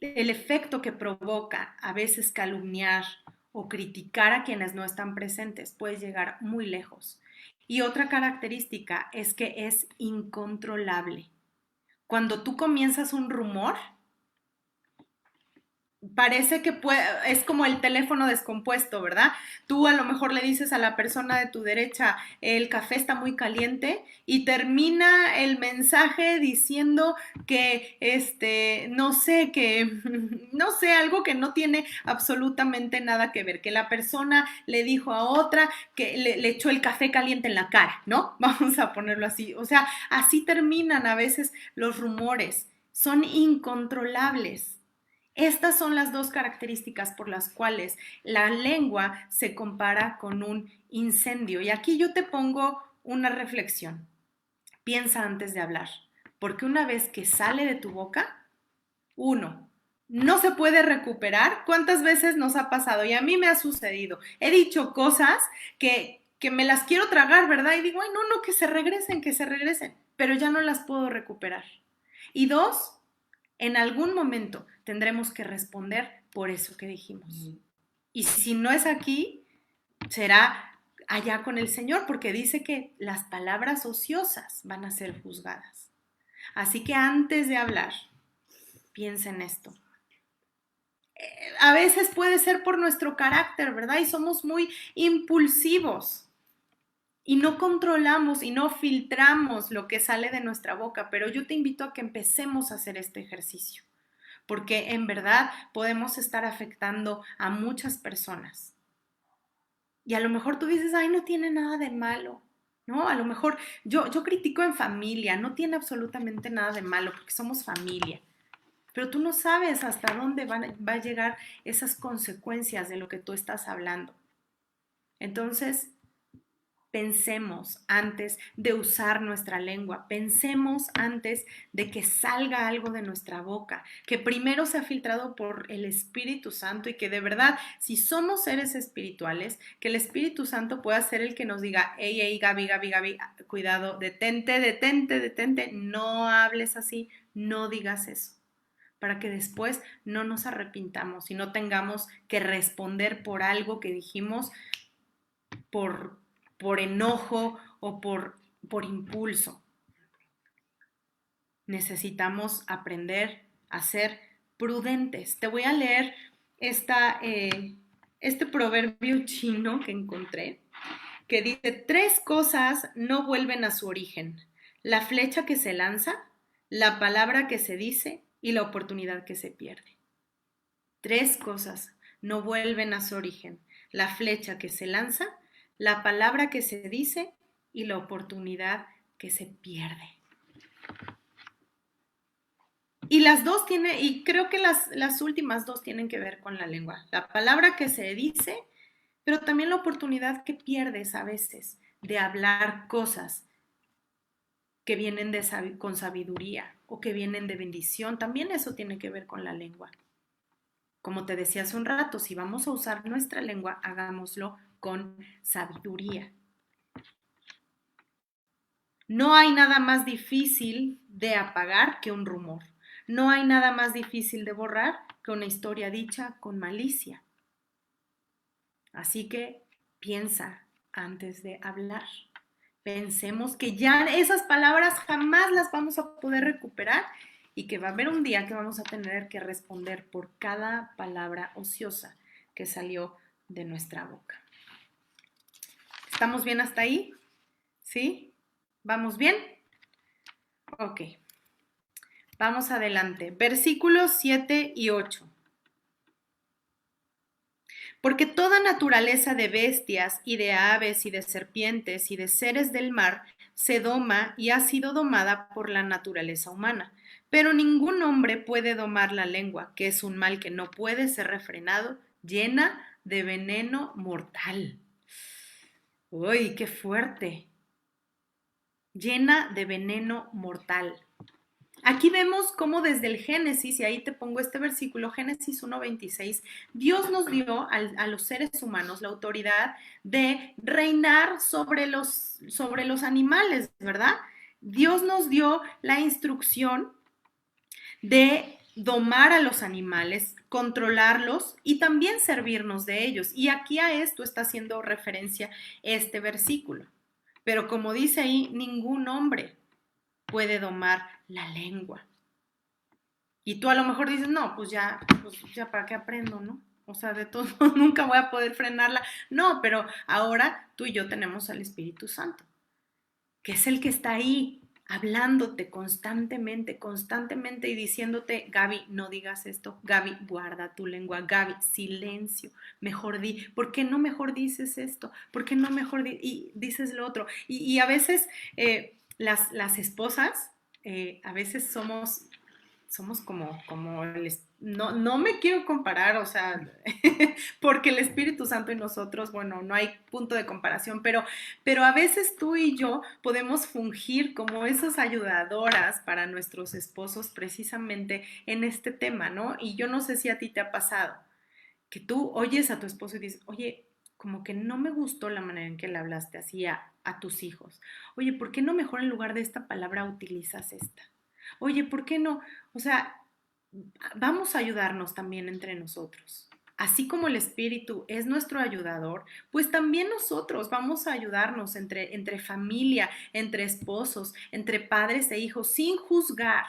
Speaker 2: El efecto que provoca a veces calumniar o criticar a quienes no están presentes puede llegar muy lejos. Y otra característica es que es incontrolable. Cuando tú comienzas un rumor, parece que es como el teléfono descompuesto, ¿verdad? Tú a lo mejor le dices a la persona de tu derecha, el café está muy caliente y termina el mensaje diciendo que, no sé, no sé, algo que no tiene absolutamente nada que ver, que la persona le dijo a otra que le echó el café caliente en la cara, ¿no? Vamos a ponerlo así. O sea, así terminan a veces los rumores. Son incontrolables. Estas son las dos características por las cuales la lengua se compara con un incendio. Y aquí yo te pongo una reflexión. Piensa antes de hablar, porque una vez que sale de tu boca, uno, no se puede recuperar. ¿Cuántas veces nos ha pasado? Y a mí me ha sucedido. He dicho cosas que me las quiero tragar, ¿verdad? Y digo, ay, no, no, que se regresen, pero ya no las puedo recuperar. Y dos, en algún momento tendremos que responder por eso que dijimos. Y si no es aquí, será allá con el Señor, porque dice que las palabras ociosas van a ser juzgadas. Así que antes de hablar, piensa en esto. A veces puede ser por nuestro carácter, ¿verdad? Y somos muy impulsivos. Y no controlamos y no filtramos lo que sale de nuestra boca, pero yo te invito a que empecemos a hacer este ejercicio, porque en verdad podemos estar afectando a muchas personas. Y a lo mejor tú dices, ay, no tiene nada de malo, ¿no? A lo mejor yo critico en familia, no tiene absolutamente nada de malo porque somos familia. Pero tú no sabes hasta dónde va a llegar esas consecuencias de lo que tú estás hablando. Entonces, pensemos antes de usar nuestra lengua, pensemos antes de que salga algo de nuestra boca, que primero se ha filtrado por el Espíritu Santo y que de verdad, si somos seres espirituales, que el Espíritu Santo pueda ser el que nos diga, hey, Gaby, cuidado, detente, no hables así, no digas eso, para que después no nos arrepintamos y no tengamos que responder por algo que dijimos por enojo o por impulso. Necesitamos aprender a ser prudentes. Te voy a leer este proverbio chino que encontré, que dice, 3 cosas no vuelven a su origen: la flecha que se lanza, la palabra que se dice y la oportunidad que se pierde. 3 cosas no vuelven a su origen: la flecha que se lanza, la palabra que se dice y la oportunidad que se pierde. Y las dos y creo que las últimas dos tienen que ver con la lengua. La palabra que se dice, pero también la oportunidad que pierdes a veces de hablar cosas que vienen con sabiduría o que vienen de bendición. También eso tiene que ver con la lengua. Como te decía hace un rato, si vamos a usar nuestra lengua, hagámoslo con sabiduría. No hay nada más difícil de apagar que un rumor. No hay nada más difícil de borrar que una historia dicha con malicia. Así que piensa antes de hablar. Pensemos que ya esas palabras jamás las vamos a poder recuperar y que va a haber un día que vamos a tener que responder por cada palabra ociosa que salió de nuestra boca. ¿Estamos bien hasta ahí? ¿Sí? ¿Vamos bien? Ok. Vamos adelante. Versículos 7 y 8. Porque toda naturaleza de bestias y de aves y de serpientes y de seres del mar se doma y ha sido domada por la naturaleza humana. Pero ningún hombre puede domar la lengua, que es un mal que no puede ser refrenado, llena de veneno mortal. ¡Uy, qué fuerte! Llena de veneno mortal. Aquí vemos cómo desde el Génesis, y ahí te pongo este versículo, Génesis 1:26, Dios nos dio a los seres humanos la autoridad de reinar sobre los animales, ¿verdad? Dios nos dio la instrucción de domar a los animales, controlarlos y también servirnos de ellos. Y aquí a esto está haciendo referencia este versículo. Pero como dice ahí, ningún hombre puede domar la lengua. Y tú a lo mejor dices, no, pues ya para qué aprendo, ¿no? O sea, de todos modos nunca voy a poder frenarla. No, pero ahora tú y yo tenemos al Espíritu Santo, que es el que está ahí hablándote constantemente y diciéndote, Gaby, no digas esto, Gaby, guarda tu lengua, Gaby, silencio, mejor di, ¿por qué no mejor dices esto? ¿Por qué no mejor dices lo otro? Y a veces las esposas, a veces somos como no me quiero comparar, o sea, porque el Espíritu Santo y nosotros, bueno, no hay punto de comparación, pero a veces tú y yo podemos fungir como esas ayudadoras para nuestros esposos precisamente en este tema, ¿no? Y yo no sé si a ti te ha pasado, que tú oyes a tu esposo y dices, oye, como que no me gustó la manera en que le hablaste así a tus hijos. Oye, ¿por qué no mejor en lugar de esta palabra utilizas esta? Oye, ¿por qué no? O sea, vamos a ayudarnos también entre nosotros. Así como el Espíritu es nuestro ayudador, pues también nosotros vamos a ayudarnos entre familia, entre esposos, entre padres e hijos, sin juzgar,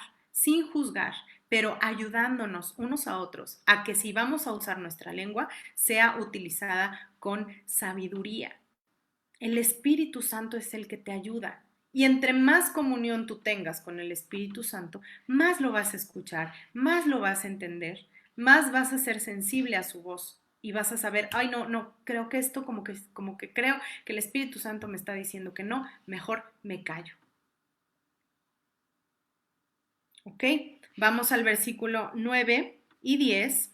Speaker 2: pero ayudándonos unos a otros a que si vamos a usar nuestra lengua, sea utilizada con sabiduría. El Espíritu Santo es el que te ayuda. Y entre más comunión tú tengas con el Espíritu Santo, más lo vas a escuchar, más lo vas a entender, más vas a ser sensible a su voz y vas a saber, ay, no, creo que esto como que creo que el Espíritu Santo me está diciendo que no, mejor me callo. ¿Ok? Vamos al versículo 9 y 10.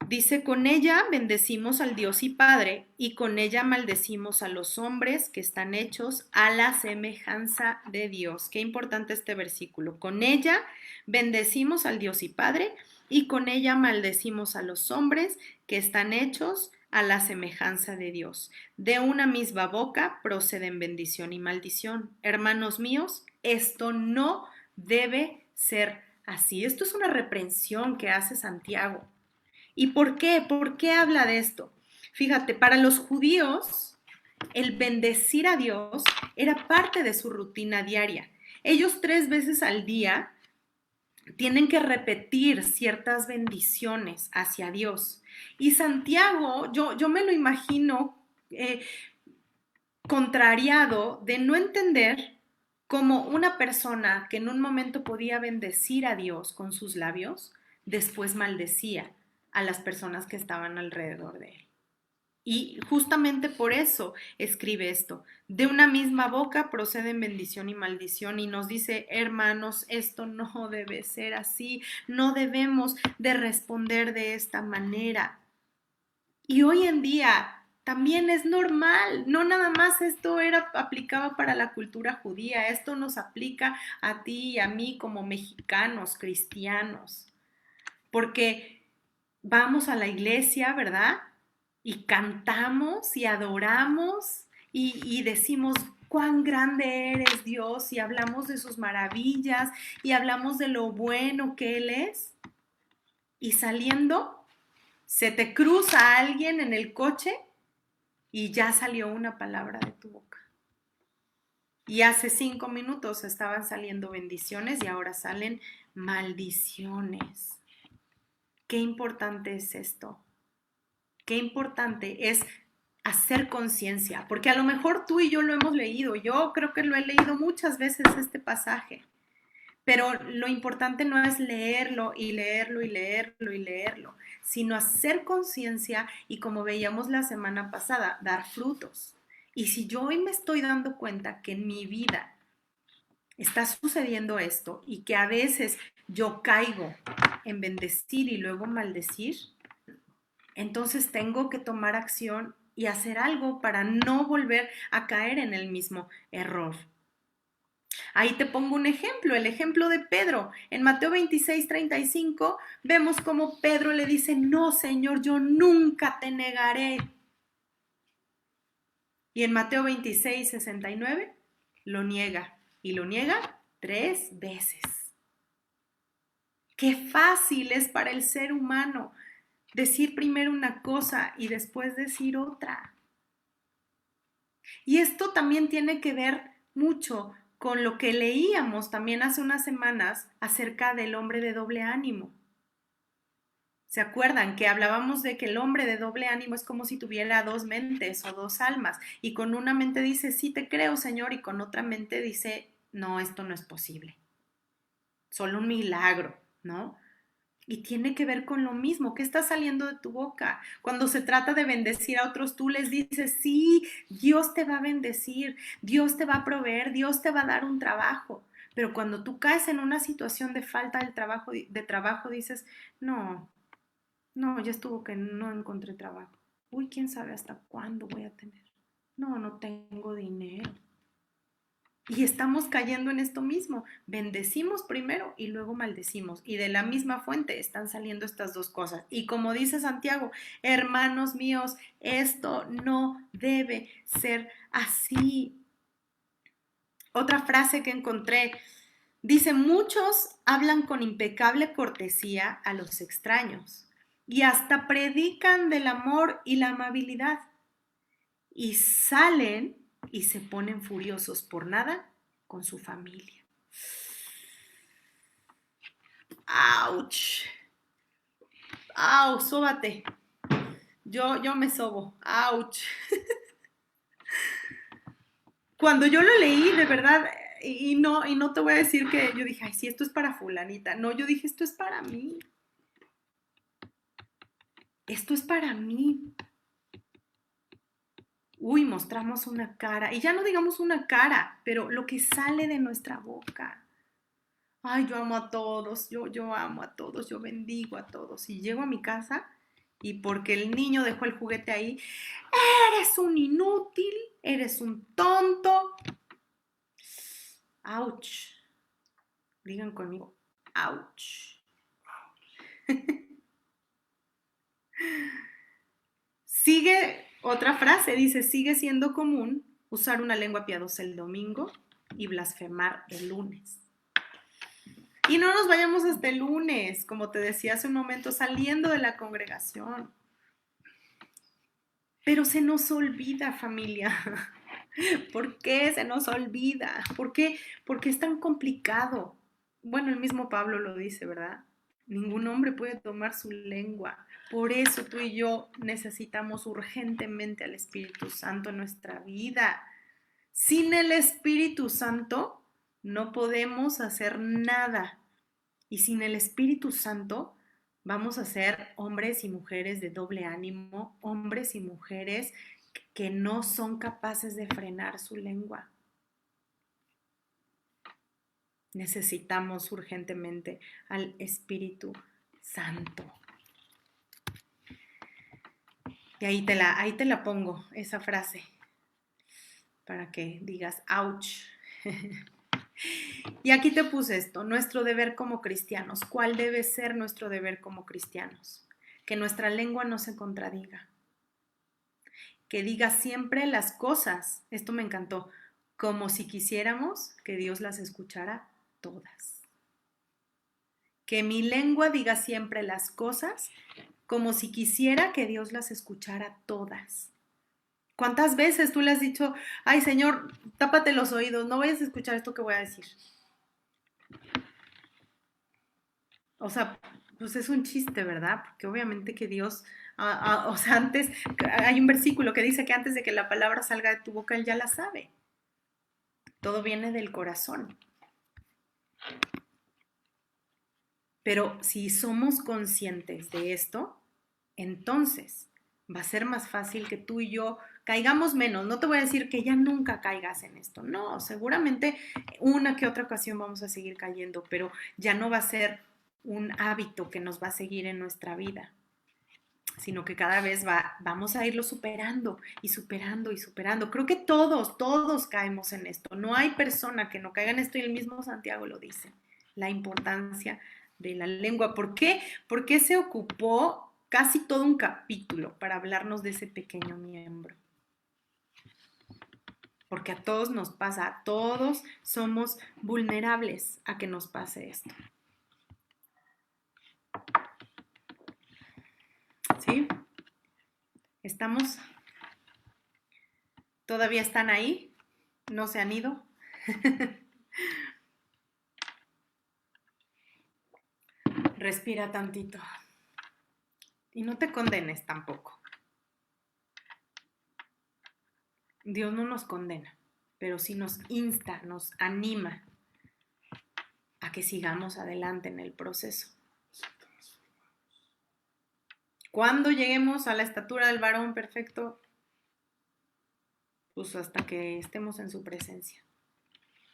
Speaker 2: Dice, con ella bendecimos al Dios y Padre, y con ella maldecimos a los hombres que están hechos a la semejanza de Dios. Qué importante este versículo. Con ella bendecimos al Dios y Padre, y con ella maldecimos a los hombres que están hechos a la semejanza de Dios. De una misma boca proceden bendición y maldición. Hermanos míos, esto no debe ser así. Esto es una reprensión que hace Santiago. ¿Y por qué? ¿Por qué habla de esto? Fíjate, para los judíos, el bendecir a Dios era parte de su rutina diaria. Ellos 3 veces al día tienen que repetir ciertas bendiciones hacia Dios. Y Santiago, yo me lo imagino contrariado de no entender cómo una persona que en un momento podía bendecir a Dios con sus labios, después maldecía a las personas que estaban alrededor de él. Y justamente por eso escribe esto. De una misma boca proceden bendición y maldición y nos dice, hermanos, esto no debe ser así, no debemos de responder de esta manera. Y hoy en día también es normal, no nada más esto era aplicado para la cultura judía, esto nos aplica a ti y a mí como mexicanos, cristianos, porque vamos a la iglesia, ¿verdad? Y cantamos y adoramos y decimos cuán grande eres Dios y hablamos de sus maravillas y hablamos de lo bueno que Él es. Y saliendo, se te cruza alguien en el coche y ya salió una palabra de tu boca. Y hace 5 minutos estaban saliendo bendiciones y ahora salen maldiciones. Qué importante es esto. Qué importante es hacer conciencia, porque a lo mejor tú y yo lo hemos leído. Yo creo que lo he leído muchas veces este pasaje. Pero lo importante no es leerlo y leerlo y leerlo y leerlo, sino hacer conciencia y, como veíamos la semana pasada, dar frutos. Y si yo hoy me estoy dando cuenta que en mi vida está sucediendo esto y que a veces yo caigo en bendecir y luego maldecir, entonces tengo que tomar acción y hacer algo para no volver a caer en el mismo error. Ahí te pongo un ejemplo, el ejemplo de Pedro. En Mateo 26:35 vemos cómo Pedro le dice, no, Señor, yo nunca te negaré. Y en Mateo 26:69 lo niega, y lo niega 3 veces. Qué fácil es para el ser humano decir primero una cosa y después decir otra. Y esto también tiene que ver mucho con lo que leíamos también hace unas semanas acerca del hombre de doble ánimo. ¿Se acuerdan que hablábamos de que el hombre de doble ánimo es como si tuviera 2 mentes o 2 almas? Y con una mente dice, sí te creo, Señor, y con otra mente dice, no, esto no es posible. Solo un milagro, ¿no? Y tiene que ver con lo mismo. ¿Qué está saliendo de tu boca? Cuando se trata de bendecir a otros, tú les dices, sí, Dios te va a bendecir, Dios te va a proveer, Dios te va a dar un trabajo. Pero cuando tú caes en una situación de falta de trabajo, dices, no, ya estuvo que no encontré trabajo. Uy, quién sabe hasta cuándo voy a tener. No, no tengo dinero. Y estamos cayendo en esto mismo. Bendecimos primero y luego maldecimos. Y de la misma fuente están saliendo estas dos cosas. Y como dice Santiago, hermanos míos, esto no debe ser así. Otra frase que encontré dice, muchos hablan con impecable cortesía a los extraños y hasta predican del amor y la amabilidad. Y salen y se ponen furiosos por nada con su familia. ¡Auch! ¡Auch! Sóbate. Yo me sobo. ¡Auch! Cuando yo lo leí, de verdad, y no te voy a decir que yo dije, ay, sí, esto es para fulanita. No, yo dije, esto es para mí. Esto es para mí. Uy, mostramos una cara. Y ya no digamos una cara, pero lo que sale de nuestra boca. Ay, yo amo a todos, yo amo a todos, yo bendigo a todos. Y llego a mi casa y porque el niño dejó el juguete ahí, eres un inútil, eres un tonto. Ouch. Digan conmigo, ouch. Sigue otra frase, dice, sigue siendo común usar una lengua piadosa el domingo y blasfemar el lunes. Y no nos vayamos hasta el lunes, como te decía hace un momento, saliendo de la congregación. Pero se nos olvida, familia. ¿Por qué se nos olvida? ¿Por qué? Porque es tan complicado. Bueno, el mismo Pablo lo dice, ¿verdad? Ningún hombre puede tomar su lengua. Por eso tú y yo necesitamos urgentemente al Espíritu Santo en nuestra vida. Sin el Espíritu Santo no podemos hacer nada. Y sin el Espíritu Santo vamos a ser hombres y mujeres de doble ánimo, hombres y mujeres que no son capaces de frenar su lengua. Necesitamos urgentemente al Espíritu Santo. Y ahí te la pongo, esa frase, para que digas, ouch. Y aquí te puse esto, nuestro deber como cristianos. ¿Cuál debe ser nuestro deber como cristianos? Que nuestra lengua no se contradiga. Que diga siempre las cosas, esto me encantó, como si quisiéramos que Dios las escuchara todas. Que mi lengua diga siempre las cosas como si quisiera que Dios las escuchara todas. ¿Cuántas veces tú le has dicho, ay Señor, tápate los oídos, no vayas a escuchar esto que voy a decir? O sea, pues es un chiste, ¿verdad? Porque obviamente que Dios, o sea, antes, hay un versículo que dice que antes de que la palabra salga de tu boca, Él ya la sabe. Todo viene del corazón. Pero si somos conscientes de esto, entonces va a ser más fácil que tú y yo caigamos menos. No te voy a decir que ya nunca caigas en esto. No, seguramente una que otra ocasión vamos a seguir cayendo, pero ya no va a ser un hábito que nos va a seguir en nuestra vida, sino que cada vez vamos a irlo superando y superando y superando. Creo que todos caemos en esto. No hay persona que no caiga en esto y el mismo Santiago lo dice. La importancia de la lengua. ¿Por qué? Porque se ocupó casi todo un capítulo para hablarnos de ese pequeño miembro. Porque a todos nos pasa, a todos somos vulnerables a que nos pase esto. ¿Sí? ¿Estamos? ¿Todavía están ahí? ¿No se han ido? Respira tantito. Y no te condenes tampoco. Dios no nos condena, pero sí nos insta, nos anima a que sigamos adelante en el proceso. Cuando lleguemos a la estatura del varón perfecto, pues hasta que estemos en su presencia.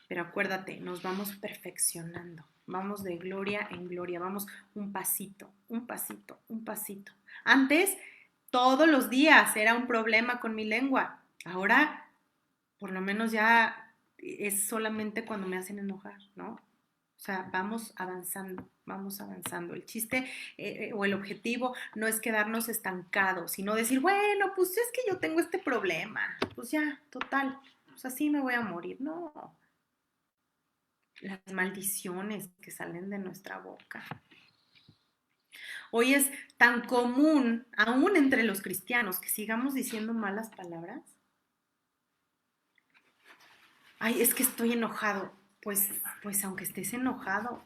Speaker 2: Pero acuérdate, nos vamos perfeccionando, vamos de gloria en gloria, vamos un pasito, un pasito, un pasito. Antes, todos los días era un problema con mi lengua. Ahora, por lo menos ya es solamente cuando me hacen enojar, ¿no? O sea, vamos avanzando, vamos avanzando. El chiste o el objetivo no es quedarnos estancados, sino decir, bueno, pues es que yo tengo este problema, pues ya, total, pues así me voy a morir. No, las maldiciones que salen de nuestra boca. Hoy es tan común, aún entre los cristianos, que sigamos diciendo malas palabras. Ay, es que estoy enojado. Pues aunque estés enojado,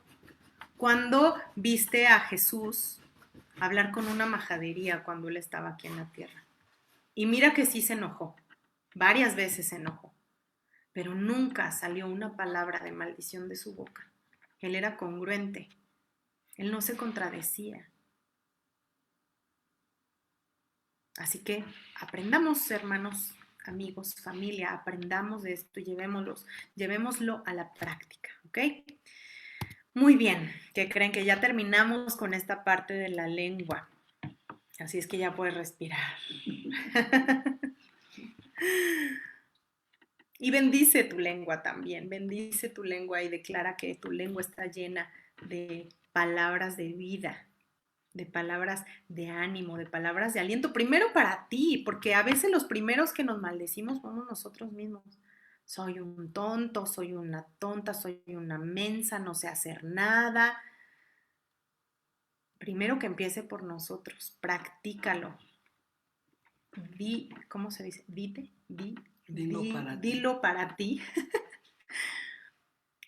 Speaker 2: ¿cuándo viste a Jesús hablar con una majadería cuando él estaba aquí en la tierra? Y mira que sí se enojó, varias veces se enojó, pero nunca salió una palabra de maldición de su boca. Él era congruente, él no se contradecía. Así que aprendamos, hermanos, amigos, familia, aprendamos de esto y llevémoslo a la práctica, ¿ok? Muy bien, ¿qué creen? Que ya terminamos con esta parte de la lengua. Así es que ya puedes respirar. Y bendice tu lengua también, bendice tu lengua y declara que tu lengua está llena de palabras de vida, de palabras de ánimo, de palabras de aliento, primero para ti, porque a veces los primeros que nos maldecimos somos nosotros mismos. Soy un tonto, soy una tonta, soy una mensa, no sé hacer nada. Primero que empiece por nosotros, practícalo. ¿Cómo se dice? Dilo para ti.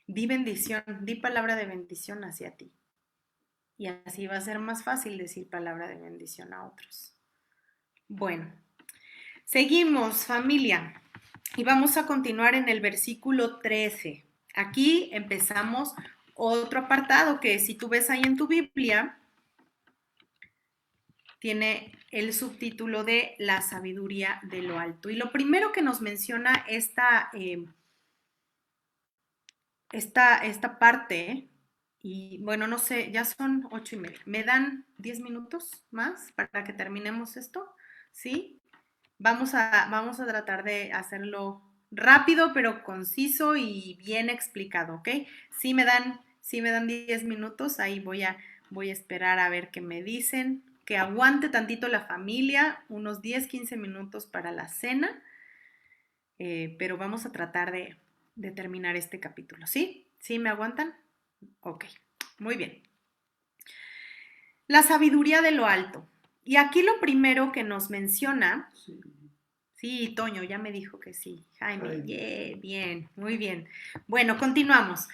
Speaker 2: Di bendición, di palabra de bendición hacia ti. Y así va a ser más fácil decir palabra de bendición a otros. Bueno, seguimos, familia. Y vamos a continuar en el versículo 13. Aquí empezamos otro apartado que si tú ves ahí en tu Biblia, tiene el subtítulo de la sabiduría de lo alto. Y lo primero que nos menciona esta parte, y bueno, no sé, ya son 8:30. ¿Me dan 10 minutos más para que terminemos esto? ¿Sí? Vamos a tratar de hacerlo rápido, pero conciso y bien explicado, ¿ok? Sí me dan 10 minutos, ahí voy a esperar a ver qué me dicen, que aguante tantito la familia, unos 10, 15 minutos para la cena, pero vamos a tratar de terminar este capítulo, ¿sí? ¿Sí me aguantan? Ok, muy bien. La sabiduría de lo alto. Y aquí lo primero que nos menciona,
Speaker 1: Sí.
Speaker 2: Sí, Toño ya me dijo que sí. Jaime,
Speaker 1: Ay,
Speaker 2: bien, muy bien. Bueno, continuamos.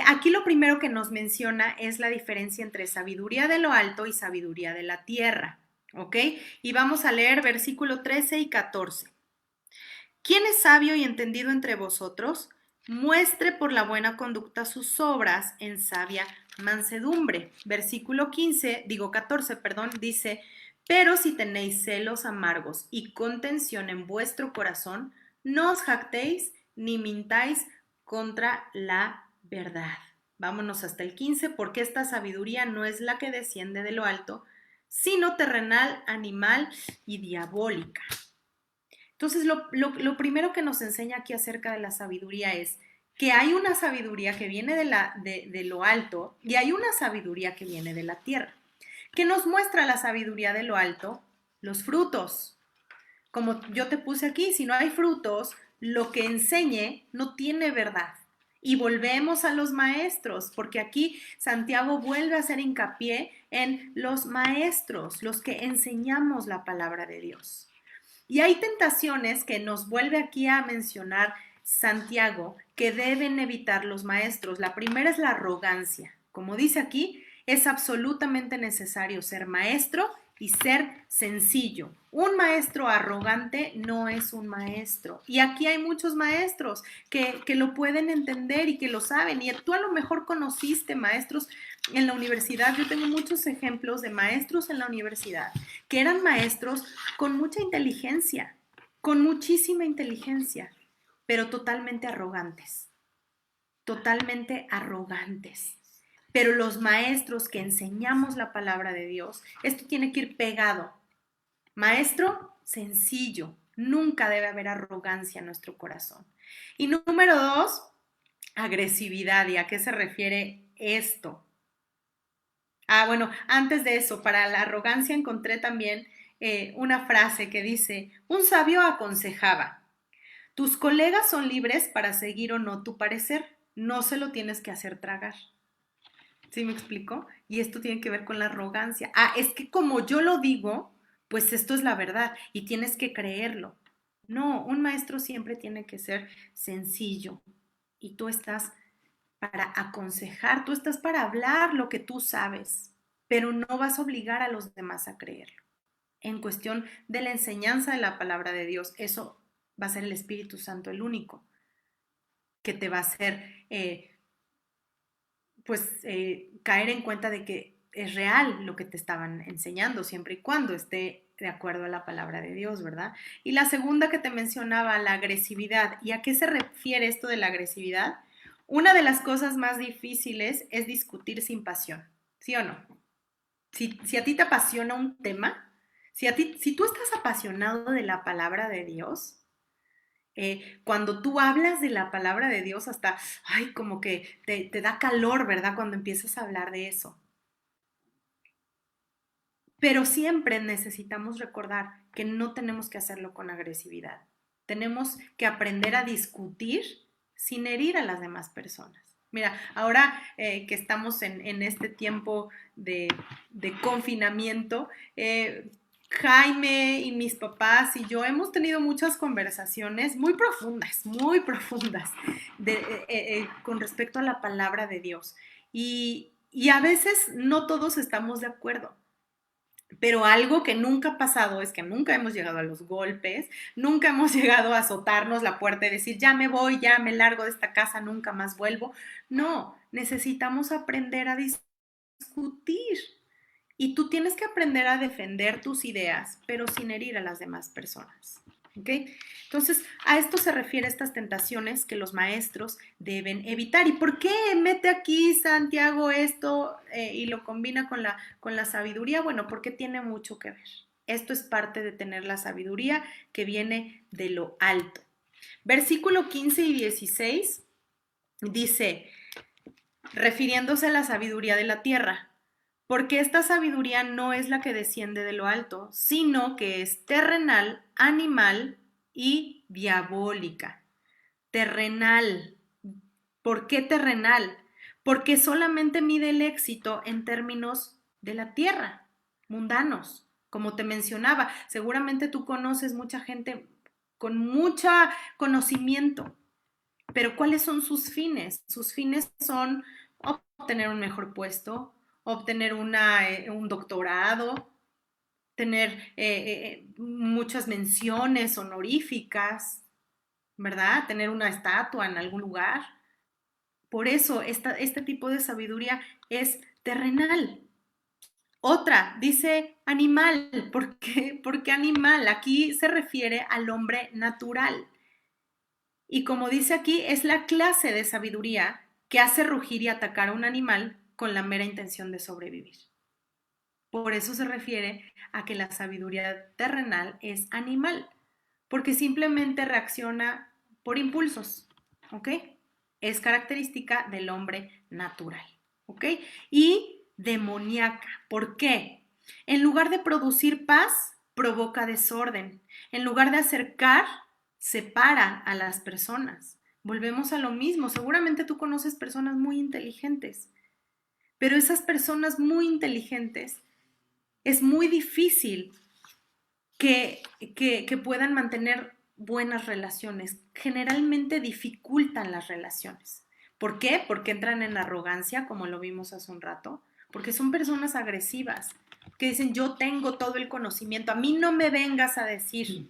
Speaker 2: Aquí lo primero que nos menciona es la diferencia entre sabiduría de lo alto y sabiduría de la tierra, ¿ok? Y vamos a leer versículo 13 y 14. ¿Quién es sabio y entendido entre vosotros? Muestre por la buena conducta sus obras en sabia mansedumbre. Versículo 14, perdón, dice, pero si tenéis celos amargos y contención en vuestro corazón, no os jactéis ni mintáis contra la verdad. Vámonos hasta el 15, porque esta sabiduría no es la que desciende de lo alto, sino terrenal, animal y diabólica. Entonces, lo primero que nos enseña aquí acerca de la sabiduría es que hay una sabiduría que viene de lo alto y hay una sabiduría que viene de la tierra. ¿Qué nos muestra la sabiduría de lo alto? Los frutos. Como yo te puse aquí, si no hay frutos, lo que enseñe no tiene verdad. Y volvemos a los maestros, porque aquí Santiago vuelve a hacer hincapié en los maestros, los que enseñamos la palabra de Dios. Y hay tentaciones que nos vuelve aquí a mencionar Santiago que deben evitar los maestros. La primera es la arrogancia. Como dice aquí, es absolutamente necesario ser maestro y ser sencillo. Un maestro arrogante no es un maestro. Y aquí hay muchos maestros que lo pueden entender y que lo saben. Y tú a lo mejor conociste maestros en la universidad. Yo tengo muchos ejemplos de maestros en la universidad que eran maestros con mucha inteligencia, con muchísima inteligencia, pero totalmente arrogantes, totalmente arrogantes. Pero los maestros que enseñamos la palabra de Dios, esto tiene que ir pegado. Maestro sencillo, nunca debe haber arrogancia en nuestro corazón. Y número 2, agresividad. ¿Y a qué se refiere esto? Bueno, antes de eso, para la arrogancia encontré también una frase que dice, un sabio aconsejaba, tus colegas son libres para seguir o no tu parecer, no se lo tienes que hacer tragar. ¿Sí me explico? Y esto tiene que ver con la arrogancia. Es que como yo lo digo, pues esto es la verdad y tienes que creerlo. No, un maestro siempre tiene que ser sencillo y tú estás para aconsejar, tú estás para hablar lo que tú sabes, pero no vas a obligar a los demás a creerlo. En cuestión de la enseñanza de la palabra de Dios, eso va a ser el Espíritu Santo el único que te va a hacer caer en cuenta de que es real lo que te estaban enseñando, siempre y cuando esté de acuerdo a la palabra de Dios, ¿verdad? Y la segunda que te mencionaba, la agresividad. ¿Y a qué se refiere esto de la agresividad? Una de las cosas más difíciles es discutir sin pasión, ¿sí o no? Si a ti te apasiona un tema, si tú estás apasionado de la palabra de Dios, cuando tú hablas de la palabra de Dios, hasta, como que te da calor, ¿verdad? Cuando empiezas a hablar de eso. Pero siempre necesitamos recordar que no tenemos que hacerlo con agresividad. Tenemos que aprender a discutir sin herir a las demás personas. Mira, ahora que estamos en este tiempo de confinamiento, Jaime y mis papás y yo hemos tenido muchas conversaciones muy profundas con respecto a la palabra de Dios. Y a veces no todos estamos de acuerdo. Pero algo que nunca ha pasado es que nunca hemos llegado a los golpes, nunca hemos llegado a azotarnos la puerta y decir, ya me voy, ya me largo de esta casa, nunca más vuelvo. No, necesitamos aprender a discutir. Y tú tienes que aprender a defender tus ideas, pero sin herir a las demás personas. ¿Ok? Entonces, a esto se refiere estas tentaciones que los maestros deben evitar. ¿Y por qué mete aquí Santiago esto y lo combina con la sabiduría? Bueno, porque tiene mucho que ver. Esto es parte de tener la sabiduría que viene de lo alto. Versículo 15 y 16 dice, refiriéndose a la sabiduría de la tierra, porque esta sabiduría no es la que desciende de lo alto, sino que es terrenal, animal y diabólica. Terrenal. ¿Por qué terrenal? Porque solamente mide el éxito en términos de la tierra, mundanos. Como te mencionaba, seguramente tú conoces mucha gente con mucho conocimiento. Pero ¿cuáles son sus fines? Sus fines son obtener un mejor puesto, obtener un doctorado, tener muchas menciones honoríficas, ¿verdad? Tener una estatua en algún lugar. Por eso este tipo de sabiduría es terrenal. Otra, dice animal. ¿Por qué? ¿Por qué animal? Aquí se refiere al hombre natural. Y como dice aquí, es la clase de sabiduría que hace rugir y atacar a un animal con la mera intención de sobrevivir. Por eso se refiere a que la sabiduría terrenal es animal, porque simplemente reacciona por impulsos, ¿ok? Es característica del hombre natural, ¿ok? Y demoníaca. ¿Por qué? En lugar de producir paz, provoca desorden. En lugar de acercar, separa a las personas. Volvemos a lo mismo. Seguramente tú conoces personas muy inteligentes, pero esas personas muy inteligentes es muy difícil que puedan mantener buenas relaciones. Generalmente dificultan las relaciones. ¿Por qué? Porque entran en arrogancia, como lo vimos hace un rato, porque son personas agresivas, que dicen, yo tengo todo el conocimiento, a mí no me vengas a decir,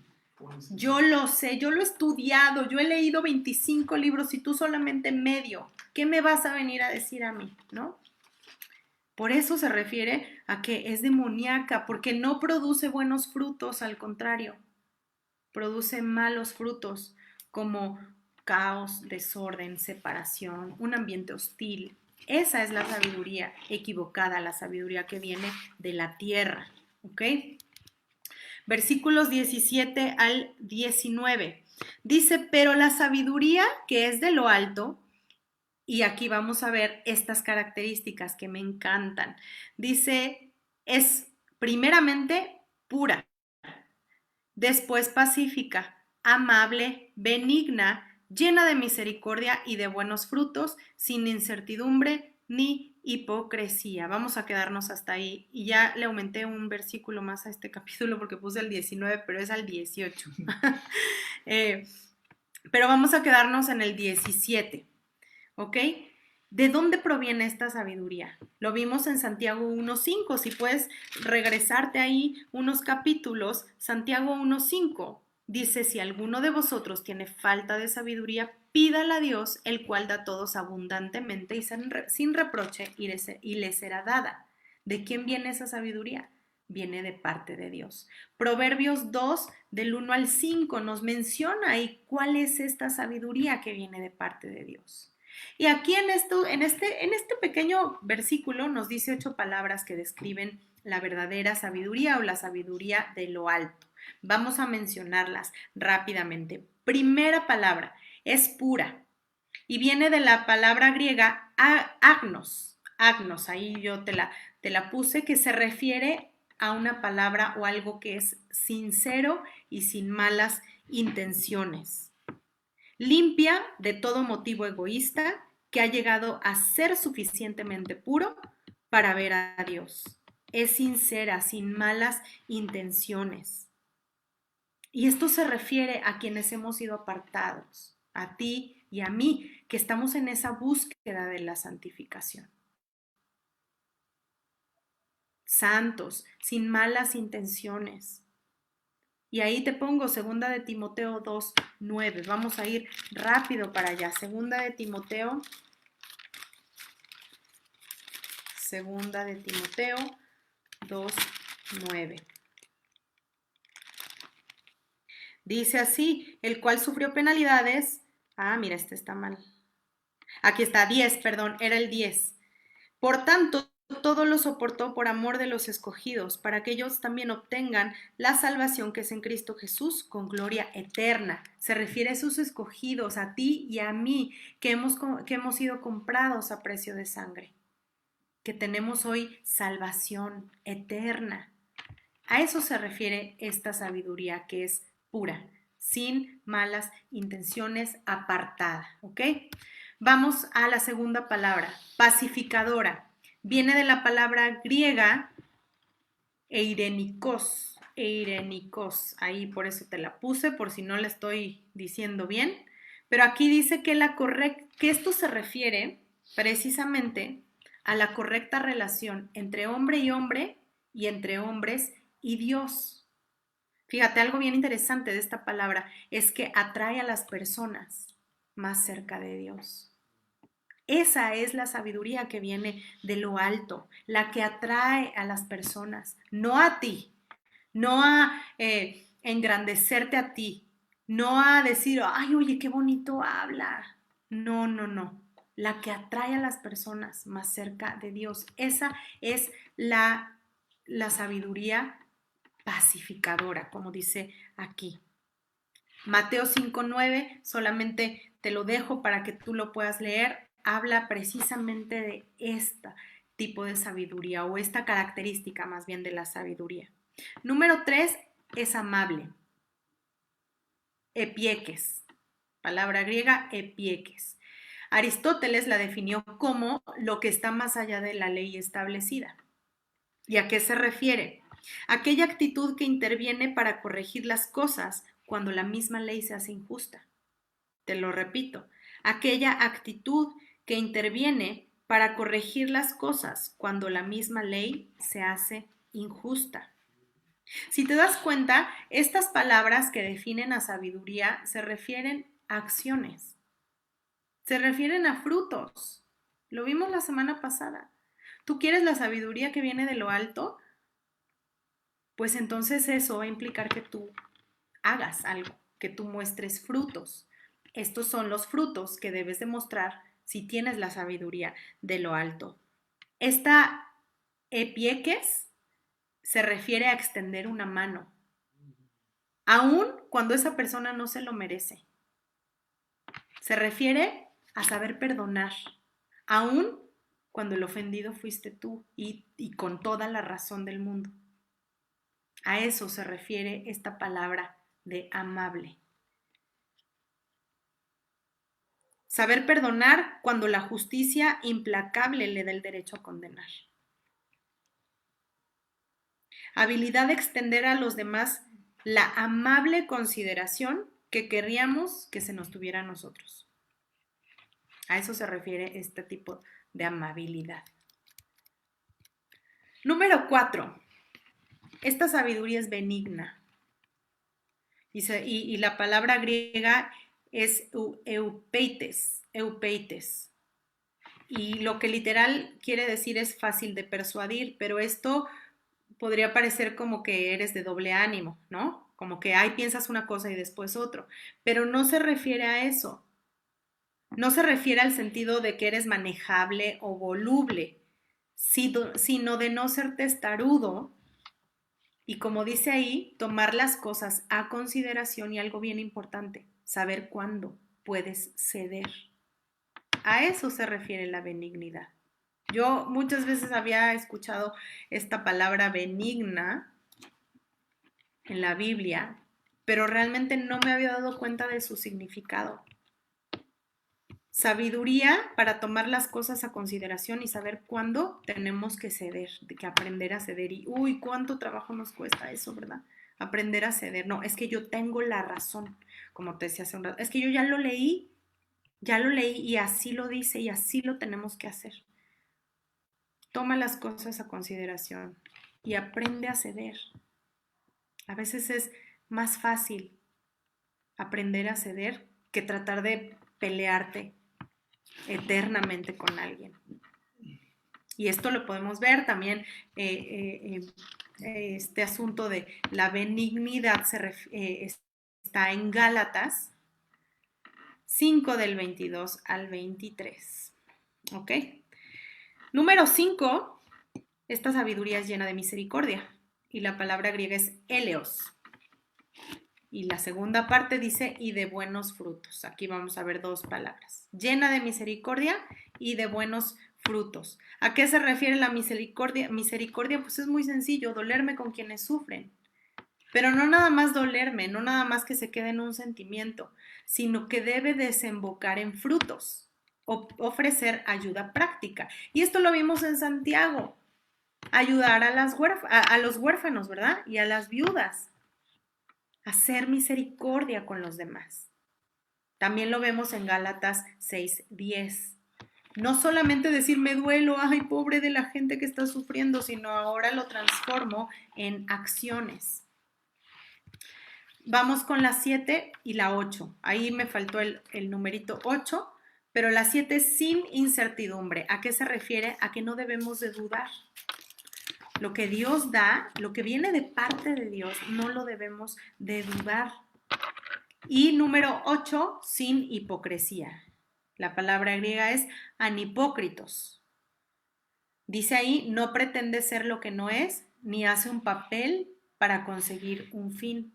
Speaker 2: yo lo sé, yo lo he estudiado, yo he leído 25 libros y tú solamente medio, ¿qué me vas a venir a decir a mí? ¿No? Por eso se refiere a que es demoníaca, porque no produce buenos frutos, al contrario, produce malos frutos como caos, desorden, separación, un ambiente hostil. Esa es la sabiduría equivocada, la sabiduría que viene de la tierra, ¿ok? Versículos 17 al 19. Dice, pero la sabiduría que es de lo alto, y aquí vamos a ver estas características que me encantan. Dice, es primeramente pura, después pacífica, amable, benigna, llena de misericordia y de buenos frutos, sin incertidumbre ni hipocresía. Vamos a quedarnos hasta ahí. Y ya le aumenté un versículo más a este capítulo porque puse el 19, pero es al 18. Pero vamos a quedarnos en el 17. ¿Ok? ¿De dónde proviene esta sabiduría? Lo vimos en Santiago 1.5. Si puedes regresarte ahí unos capítulos, Santiago 1.5 dice, si alguno de vosotros tiene falta de sabiduría, pídala a Dios, el cual da a todos abundantemente y sin reproche, y le será dada. ¿De quién viene esa sabiduría? Viene de parte de Dios. Proverbios 2, del 1 al 5, nos menciona ahí cuál es esta sabiduría que viene de parte de Dios. Y aquí en este pequeño versículo nos dice 8 palabras que describen la verdadera sabiduría o la sabiduría de lo alto. Vamos a mencionarlas rápidamente. Primera palabra, es pura y viene de la palabra griega agnos. Agnos, ahí yo te la puse, que se refiere a una palabra o algo que es sincero y sin malas intenciones. Limpia de todo motivo egoísta, que ha llegado a ser suficientemente puro para ver a Dios. Es sincera, sin malas intenciones. Y esto se refiere a quienes hemos sido apartados, a ti y a mí, que estamos en esa búsqueda de la santificación. Santos, sin malas intenciones. Y ahí te pongo 2 de Timoteo 2:9. Vamos a ir rápido para allá. 2 de Timoteo 2:9. Dice así, el cual sufrió penalidades. Mira, este está mal. Aquí está, 10, perdón, era el 10. Por tanto, todo lo soportó por amor de los escogidos, para que ellos también obtengan la salvación que es en Cristo Jesús con gloria eterna. Se refiere a sus escogidos, a ti y a mí, que hemos sido comprados a precio de sangre, que tenemos hoy salvación eterna. A eso se refiere esta sabiduría que es pura, sin malas intenciones, apartada, ¿ok? Vamos a la segunda palabra, pacificadora. Viene de la palabra griega eirenikos, eirenikos, ahí por eso te la puse, por si no la estoy diciendo bien, pero aquí dice que, que esto se refiere precisamente a la correcta relación entre hombre y entre hombres y Dios. Fíjate, algo bien interesante de esta palabra es que atrae a las personas más cerca de Dios. Esa es la sabiduría que viene de lo alto, la que atrae a las personas, no a ti, no a engrandecerte a ti, no a decir, ay, oye, qué bonito habla. No, no, no. La que atrae a las personas más cerca de Dios. Esa es la sabiduría pacificadora, como dice aquí. Mateo 5:9, solamente te lo dejo para que tú lo puedas leer, habla precisamente de este tipo de sabiduría o esta característica más bien de la sabiduría. Número 3 es amable. Epieques, palabra griega epieques. Aristóteles la definió como lo que está más allá de la ley establecida. ¿Y a qué se refiere? Aquella actitud que interviene para corregir las cosas cuando la misma ley se hace injusta. Te lo repito, aquella actitud que interviene para corregir las cosas cuando la misma ley se hace injusta. Si te das cuenta, estas palabras que definen a sabiduría se refieren a acciones, se refieren a frutos. Lo vimos la semana pasada. ¿Tú quieres la sabiduría que viene de lo alto? Pues entonces eso va a implicar que tú hagas algo, que tú muestres frutos. Estos son los frutos que debes demostrar si tienes la sabiduría de lo alto. Esta epieques se refiere a extender una mano, aun cuando esa persona no se lo merece. Se refiere a saber perdonar, aun cuando el ofendido fuiste tú y con toda la razón del mundo. A eso se refiere esta palabra de amable. Saber perdonar cuando la justicia implacable le da el derecho a condenar. Habilidad de extender a los demás la amable consideración que querríamos que se nos tuviera a nosotros. A eso se refiere este tipo de amabilidad. Número 4. Esta sabiduría es benigna. Y la palabra griega es eupeites. Y lo que literal quiere decir es fácil de persuadir, pero esto podría parecer como que eres de doble ánimo, ¿no? Como que piensas una cosa y después otro, pero no se refiere a eso. No se refiere al sentido de que eres manejable o voluble, sino de no ser testarudo y, como dice ahí, tomar las cosas a consideración y algo bien importante, saber cuándo puedes ceder. A eso se refiere la benignidad. Yo muchas veces había escuchado esta palabra benigna en la Biblia, pero realmente no me había dado cuenta de su significado. Sabiduría para tomar las cosas a consideración y saber cuándo tenemos que ceder, que aprender a ceder. Y uy, cuánto trabajo nos cuesta eso, ¿verdad? Aprender a ceder. No, es que yo tengo la razón, como te decía hace un rato. Es que yo ya lo leí y así lo dice y así lo tenemos que hacer. Toma las cosas a consideración y aprende a ceder. A veces es más fácil aprender a ceder que tratar de pelearte eternamente con alguien. Y esto lo podemos ver también, este asunto de la benignidad está en Gálatas 5 del 22 al 23. ¿Ok? Número 5, esta sabiduría es llena de misericordia y la palabra griega es eleos. Y la segunda parte dice, y de buenos frutos. Aquí vamos a ver dos palabras. Llena de misericordia y de buenos frutos. ¿A qué se refiere la misericordia? Misericordia, pues es muy sencillo, dolerme con quienes sufren. Pero no nada más dolerme, no nada más que se quede en un sentimiento, sino que debe desembocar en frutos, ofrecer ayuda práctica. Y esto lo vimos en Santiago. ayudar a los huérfanos, ¿verdad? Y a las viudas, hacer misericordia con los demás. También lo vemos en Gálatas 6:10. No solamente decir me duelo, ay, pobre de la gente que está sufriendo, sino ahora lo transformo en acciones. Vamos con la 7 y la 8. Ahí me faltó el numerito 8, pero la 7 es sin incertidumbre. ¿A qué se refiere? A que no debemos de dudar. Lo que Dios da, lo que viene de parte de Dios, no lo debemos de dudar. Y número 8, sin hipocresía. La palabra griega es anhipócritos. Dice ahí, no pretende ser lo que no es, ni hace un papel para conseguir un fin.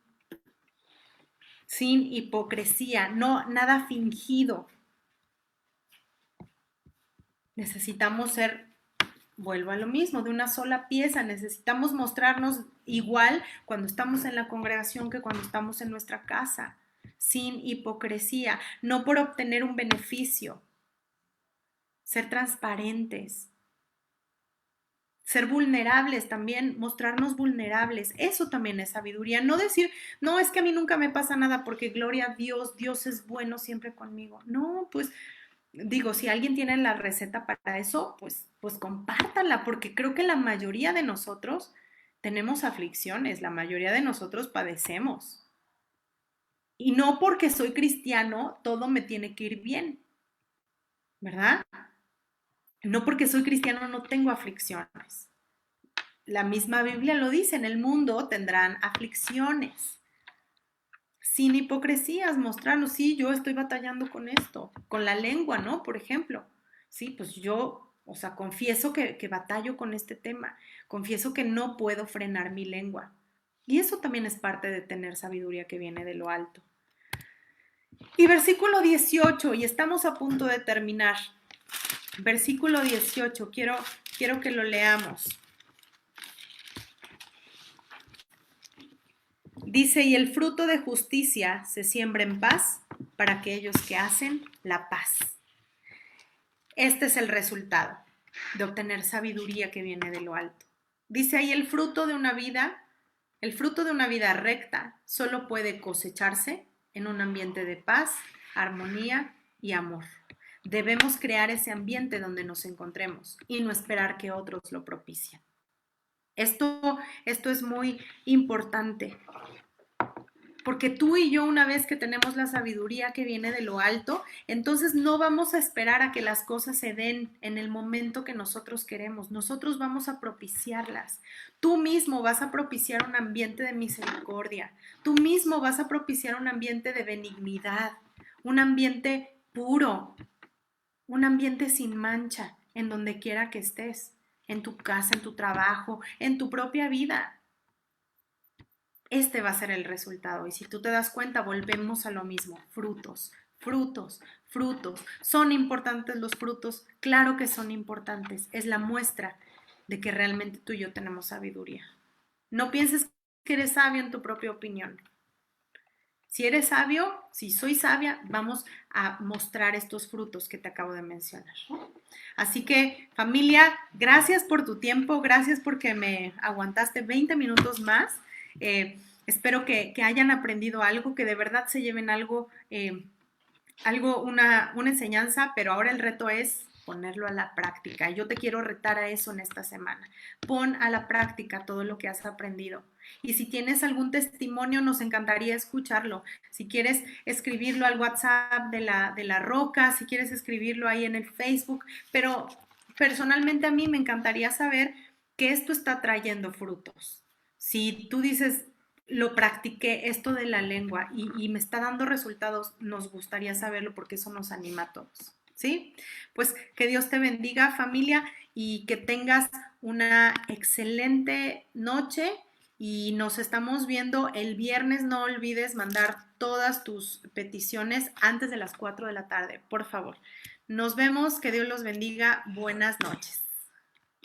Speaker 2: Sin hipocresía, no, nada fingido. Necesitamos ser, vuelvo a lo mismo, de una sola pieza. Necesitamos mostrarnos igual cuando estamos en la congregación que cuando estamos en nuestra casa. Sin hipocresía, no por obtener un beneficio. Ser transparentes. Ser vulnerables también, mostrarnos vulnerables, eso también es sabiduría. No decir, no, es que a mí nunca me pasa nada porque gloria a Dios, Dios es bueno siempre conmigo. No, pues digo, si alguien tiene la receta para eso, pues compártanla, porque creo que la mayoría de nosotros tenemos aflicciones, la mayoría de nosotros padecemos. Y no porque soy cristiano, todo me tiene que ir bien, ¿verdad? No porque soy cristiano no tengo aflicciones. La misma Biblia lo dice, en el mundo tendrán aflicciones. Sin hipocresías, mostrarnos, sí, yo estoy batallando con esto, con la lengua, ¿no? Por ejemplo, sí, pues yo, o sea, confieso que batallo con este tema, confieso que no puedo frenar mi lengua. Y eso también es parte de tener sabiduría que viene de lo alto. Y versículo 18, y estamos a punto de terminar. Versículo 18, quiero que lo leamos. Dice, y el fruto de justicia se siembra en paz para aquellos que hacen la paz. Este es el resultado de obtener sabiduría que viene de lo alto. Dice ahí, el fruto de una vida recta solo puede cosecharse en un ambiente de paz, armonía y amor. Debemos crear ese ambiente donde nos encontremos y no esperar que otros lo propicien. Esto es muy importante, porque tú y yo, una vez que tenemos la sabiduría que viene de lo alto, entonces no vamos a esperar a que las cosas se den en el momento que nosotros queremos. Nosotros vamos a propiciarlas. Tú mismo vas a propiciar un ambiente de misericordia. Tú mismo vas a propiciar un ambiente de benignidad, un ambiente puro, un ambiente sin mancha, en donde quiera que estés, en tu casa, en tu trabajo, en tu propia vida. Este va a ser el resultado. Y si tú te das cuenta, volvemos a lo mismo. Frutos, frutos, frutos. ¿Son importantes los frutos? Claro que son importantes. Es la muestra de que realmente tú y yo tenemos sabiduría. No pienses que eres sabio en tu propia opinión. Si eres sabio, si soy sabia, vamos a mostrar estos frutos que te acabo de mencionar. Así que, familia, gracias por tu tiempo, gracias porque me aguantaste 20 minutos más. Espero que hayan aprendido algo, que de verdad se lleven algo, una enseñanza, pero ahora el reto es ponerlo a la práctica. Yo te quiero retar a eso en esta semana. Pon a la práctica todo lo que has aprendido. Y si tienes algún testimonio, nos encantaría escucharlo. Si quieres escribirlo al WhatsApp de la Roca, si quieres escribirlo ahí en el Facebook, pero personalmente a mí me encantaría saber que esto está trayendo frutos. Si tú dices, lo practiqué, esto de la lengua, y me está dando resultados, nos gustaría saberlo porque eso nos anima a todos. ¿Sí? Pues que Dios te bendiga, familia, y que tengas una excelente noche y nos estamos viendo el viernes. No olvides mandar todas tus peticiones antes de las 4 de la tarde, por favor. Nos vemos, que Dios los bendiga. Buenas noches.